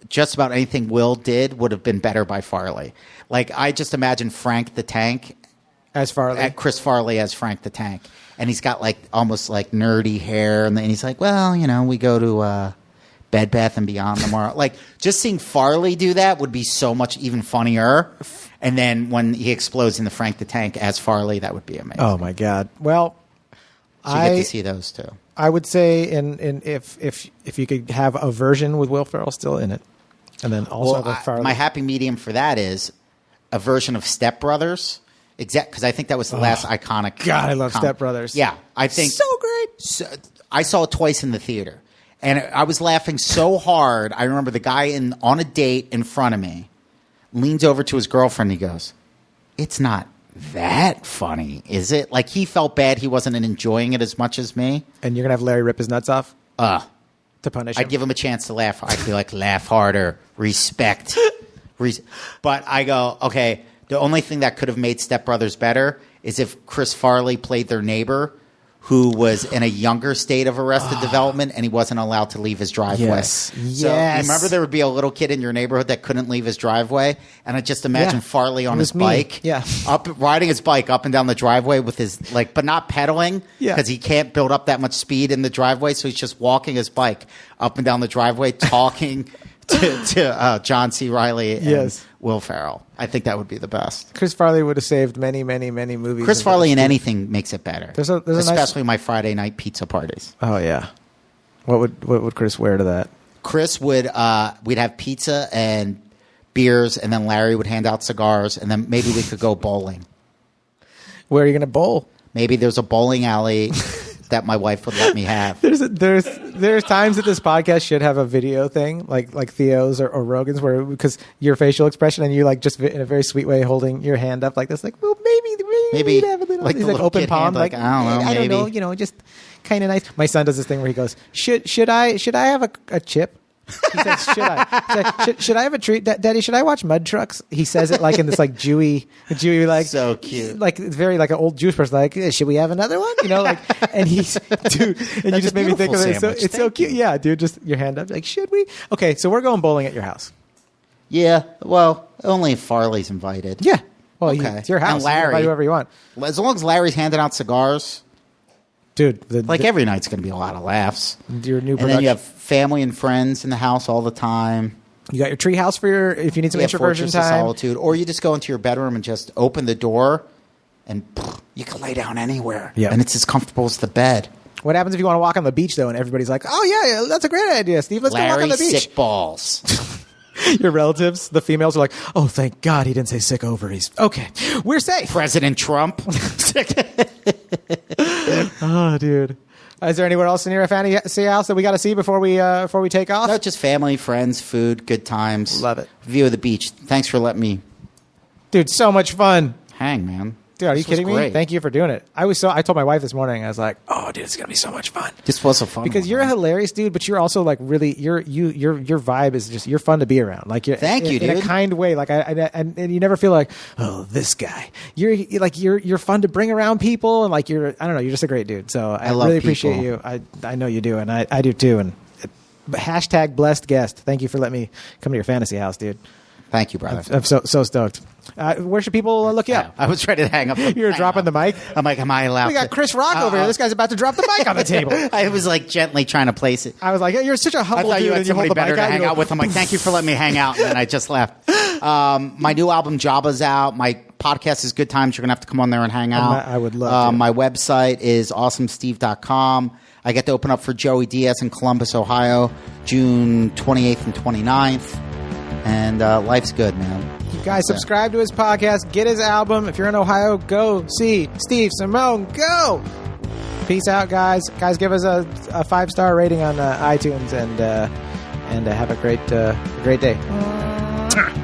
[SPEAKER 3] just about anything Will did would have been better by Farley. I just imagine Frank the Tank
[SPEAKER 1] as Farley.
[SPEAKER 3] Chris Farley as Frank the Tank. And he's got almost nerdy hair, and then he's like, well, we go to Bed Bath and Beyond tomorrow. Just seeing Farley do that would be so much even funnier. And then when he explodes in the Frank the Tank as Farley, that would be amazing.
[SPEAKER 1] Oh my God! Well,
[SPEAKER 3] so you get to see those too.
[SPEAKER 1] I would say, if you could have a version with Will Ferrell still in it, and then also have Farley.
[SPEAKER 3] My happy medium for that is a version of Step Brothers. Because I think that was the last iconic.
[SPEAKER 1] God, I love Step Brothers.
[SPEAKER 3] Yeah, I think
[SPEAKER 1] so great.
[SPEAKER 3] I saw it twice in the theater, and I was laughing so hard. I remember the guy on a date in front of me leans over to his girlfriend. And he goes, "It's not that funny, is it?" He felt bad. He wasn't enjoying it as much as me.
[SPEAKER 1] And you're gonna have Larry rip his nuts off to punish him.
[SPEAKER 3] I'd give him a chance to laugh. I'd be like, laugh harder, respect. But I go, okay. The only thing that could have made Step Brothers better is if Chris Farley played their neighbor who was in a younger state of Arrested Development and he wasn't allowed to leave his driveway.
[SPEAKER 1] Yes.
[SPEAKER 3] So you remember there would be a little kid in your neighborhood that couldn't leave his driveway? And I just imagine Farley on his bike.
[SPEAKER 1] Yeah.
[SPEAKER 3] Riding his bike up and down the driveway with his, but not pedaling because he can't build up that much speed in the driveway. So he's just walking his bike up and down the driveway talking to John C. Reilly and Will Ferrell. I think that would be the best.
[SPEAKER 1] Chris Farley would have saved many, many, many movies.
[SPEAKER 3] Chris Farley in anything makes it better.
[SPEAKER 1] There's
[SPEAKER 3] especially my Friday night pizza parties.
[SPEAKER 1] Oh yeah. What would Chris wear to that?
[SPEAKER 3] Chris would we'd have pizza and beers, and then Larry would hand out cigars, and then maybe we could go bowling.
[SPEAKER 1] Where are you going to bowl?
[SPEAKER 3] Maybe there's a bowling alley that my wife would let me have.
[SPEAKER 1] There's times that this podcast should have a video thing, like Theo's or Rogan's, where because your facial expression and you like just in a very sweet way holding your hand up like this, like well maybe have a little,
[SPEAKER 3] like
[SPEAKER 1] he's
[SPEAKER 3] the
[SPEAKER 1] like
[SPEAKER 3] little
[SPEAKER 1] open
[SPEAKER 3] kid
[SPEAKER 1] palm,
[SPEAKER 3] hand, like, I don't know,
[SPEAKER 1] I don't know,
[SPEAKER 3] maybe.
[SPEAKER 1] you know, just kind of nice. My son does this thing where he goes, should I have a chip? He says, should I? He's like, should I have a treat? Daddy, should I watch Mud Trucks? He says it like in this like Jewy like
[SPEAKER 3] So cute.
[SPEAKER 1] like very like an old Jewish person. Like, should we have another one? You know, like, and he's dude, and you
[SPEAKER 3] That's
[SPEAKER 1] just
[SPEAKER 3] a
[SPEAKER 1] made me think of
[SPEAKER 3] beautiful
[SPEAKER 1] it.
[SPEAKER 3] sandwich.
[SPEAKER 1] It's so
[SPEAKER 3] Thank
[SPEAKER 1] cute.
[SPEAKER 3] you.
[SPEAKER 1] Yeah, dude, just your hand up. Like, should we? Okay, so we're going bowling at your house.
[SPEAKER 3] Yeah, well, only if Farley's invited.
[SPEAKER 1] Yeah. Well,
[SPEAKER 3] Okay.
[SPEAKER 1] it's your house.
[SPEAKER 3] And Larry.
[SPEAKER 1] You can invite whoever you want,
[SPEAKER 3] As long as Larry's handing out cigars,
[SPEAKER 1] dude.
[SPEAKER 3] every night's going to be a lot of laughs.
[SPEAKER 1] Your new
[SPEAKER 3] And
[SPEAKER 1] production.
[SPEAKER 3] then you have family and friends in the house all the time.
[SPEAKER 1] You got your tree house for your if you need some
[SPEAKER 3] Yeah,
[SPEAKER 1] introversion
[SPEAKER 3] Fortress of
[SPEAKER 1] time.
[SPEAKER 3] Solitude. Or you just go into your bedroom and just open the door and you can lay down anywhere.
[SPEAKER 1] Yeah.
[SPEAKER 3] And it's as comfortable as the bed.
[SPEAKER 1] What happens if you want to walk on the beach though, and everybody's like, "Oh yeah, that's a great idea, Steve. Let's go walk on
[SPEAKER 3] Larry
[SPEAKER 1] the beach."
[SPEAKER 3] sick balls.
[SPEAKER 1] Your relatives, the females, are like, "Oh, thank God he didn't say sick ovaries." Okay, we're safe.
[SPEAKER 3] President Trump.
[SPEAKER 1] Oh, dude. Is there anywhere else in your fantasy house that we got to see before we take off?
[SPEAKER 3] No, just family, friends, food, good times.
[SPEAKER 1] Love it.
[SPEAKER 3] View of the beach. Thanks for letting me
[SPEAKER 1] Dude, so much fun.
[SPEAKER 3] hang, man.
[SPEAKER 1] Dude, are you
[SPEAKER 3] This was
[SPEAKER 1] kidding me?
[SPEAKER 3] great.
[SPEAKER 1] Thank you for doing it. I told my wife this morning, I was like, "Oh, dude, it's going to be so much fun."
[SPEAKER 3] This was a fun
[SPEAKER 1] Because
[SPEAKER 3] one,
[SPEAKER 1] you're a
[SPEAKER 3] man.
[SPEAKER 1] hilarious dude, but you're also like really your vibe is just you're fun to be around. Like you're
[SPEAKER 3] Thank you,
[SPEAKER 1] in a
[SPEAKER 3] dude.
[SPEAKER 1] kind way. Like and you never feel like, oh, this guy. You're fun to bring around people, and like I don't know, you're just a great dude. So I
[SPEAKER 3] love
[SPEAKER 1] really appreciate
[SPEAKER 3] people.
[SPEAKER 1] you. I know you do, and I do too. And hashtag blessed guest. Thank you for letting me come to your fantasy house, dude.
[SPEAKER 3] Thank you, brother.
[SPEAKER 1] I'm so stoked. Where should people look you up?
[SPEAKER 3] I was ready to hang up.
[SPEAKER 1] You're dropping the mic.
[SPEAKER 3] I'm like, am I allowed
[SPEAKER 1] We got
[SPEAKER 3] to?
[SPEAKER 1] Chris Rock over here. This guy's about to drop the mic on the table.
[SPEAKER 3] I was like gently trying to place it.
[SPEAKER 1] I was like, you're such a
[SPEAKER 3] I
[SPEAKER 1] humble
[SPEAKER 3] thought
[SPEAKER 1] dude,
[SPEAKER 3] you had
[SPEAKER 1] and you hold
[SPEAKER 3] somebody
[SPEAKER 1] the
[SPEAKER 3] better
[SPEAKER 1] mic
[SPEAKER 3] to
[SPEAKER 1] out.
[SPEAKER 3] hang
[SPEAKER 1] You
[SPEAKER 3] out
[SPEAKER 1] go,
[SPEAKER 3] with. I'm like, thank you for letting me hang out. And then I just left. My new album, Jabba's out. My podcast is Good Times. You're going to have to come on there and hang out.
[SPEAKER 1] I would love to.
[SPEAKER 3] My website is awesomesteve.com. I get to open up for Joey Diaz in Columbus, Ohio, June 28th and 29th. And life's good, man.
[SPEAKER 1] Guys, subscribe to his podcast. Get his album. If you're in Ohio, go see Steve Simone. Go. Peace out, guys. Guys, give us a 5-star rating on iTunes and have a great day.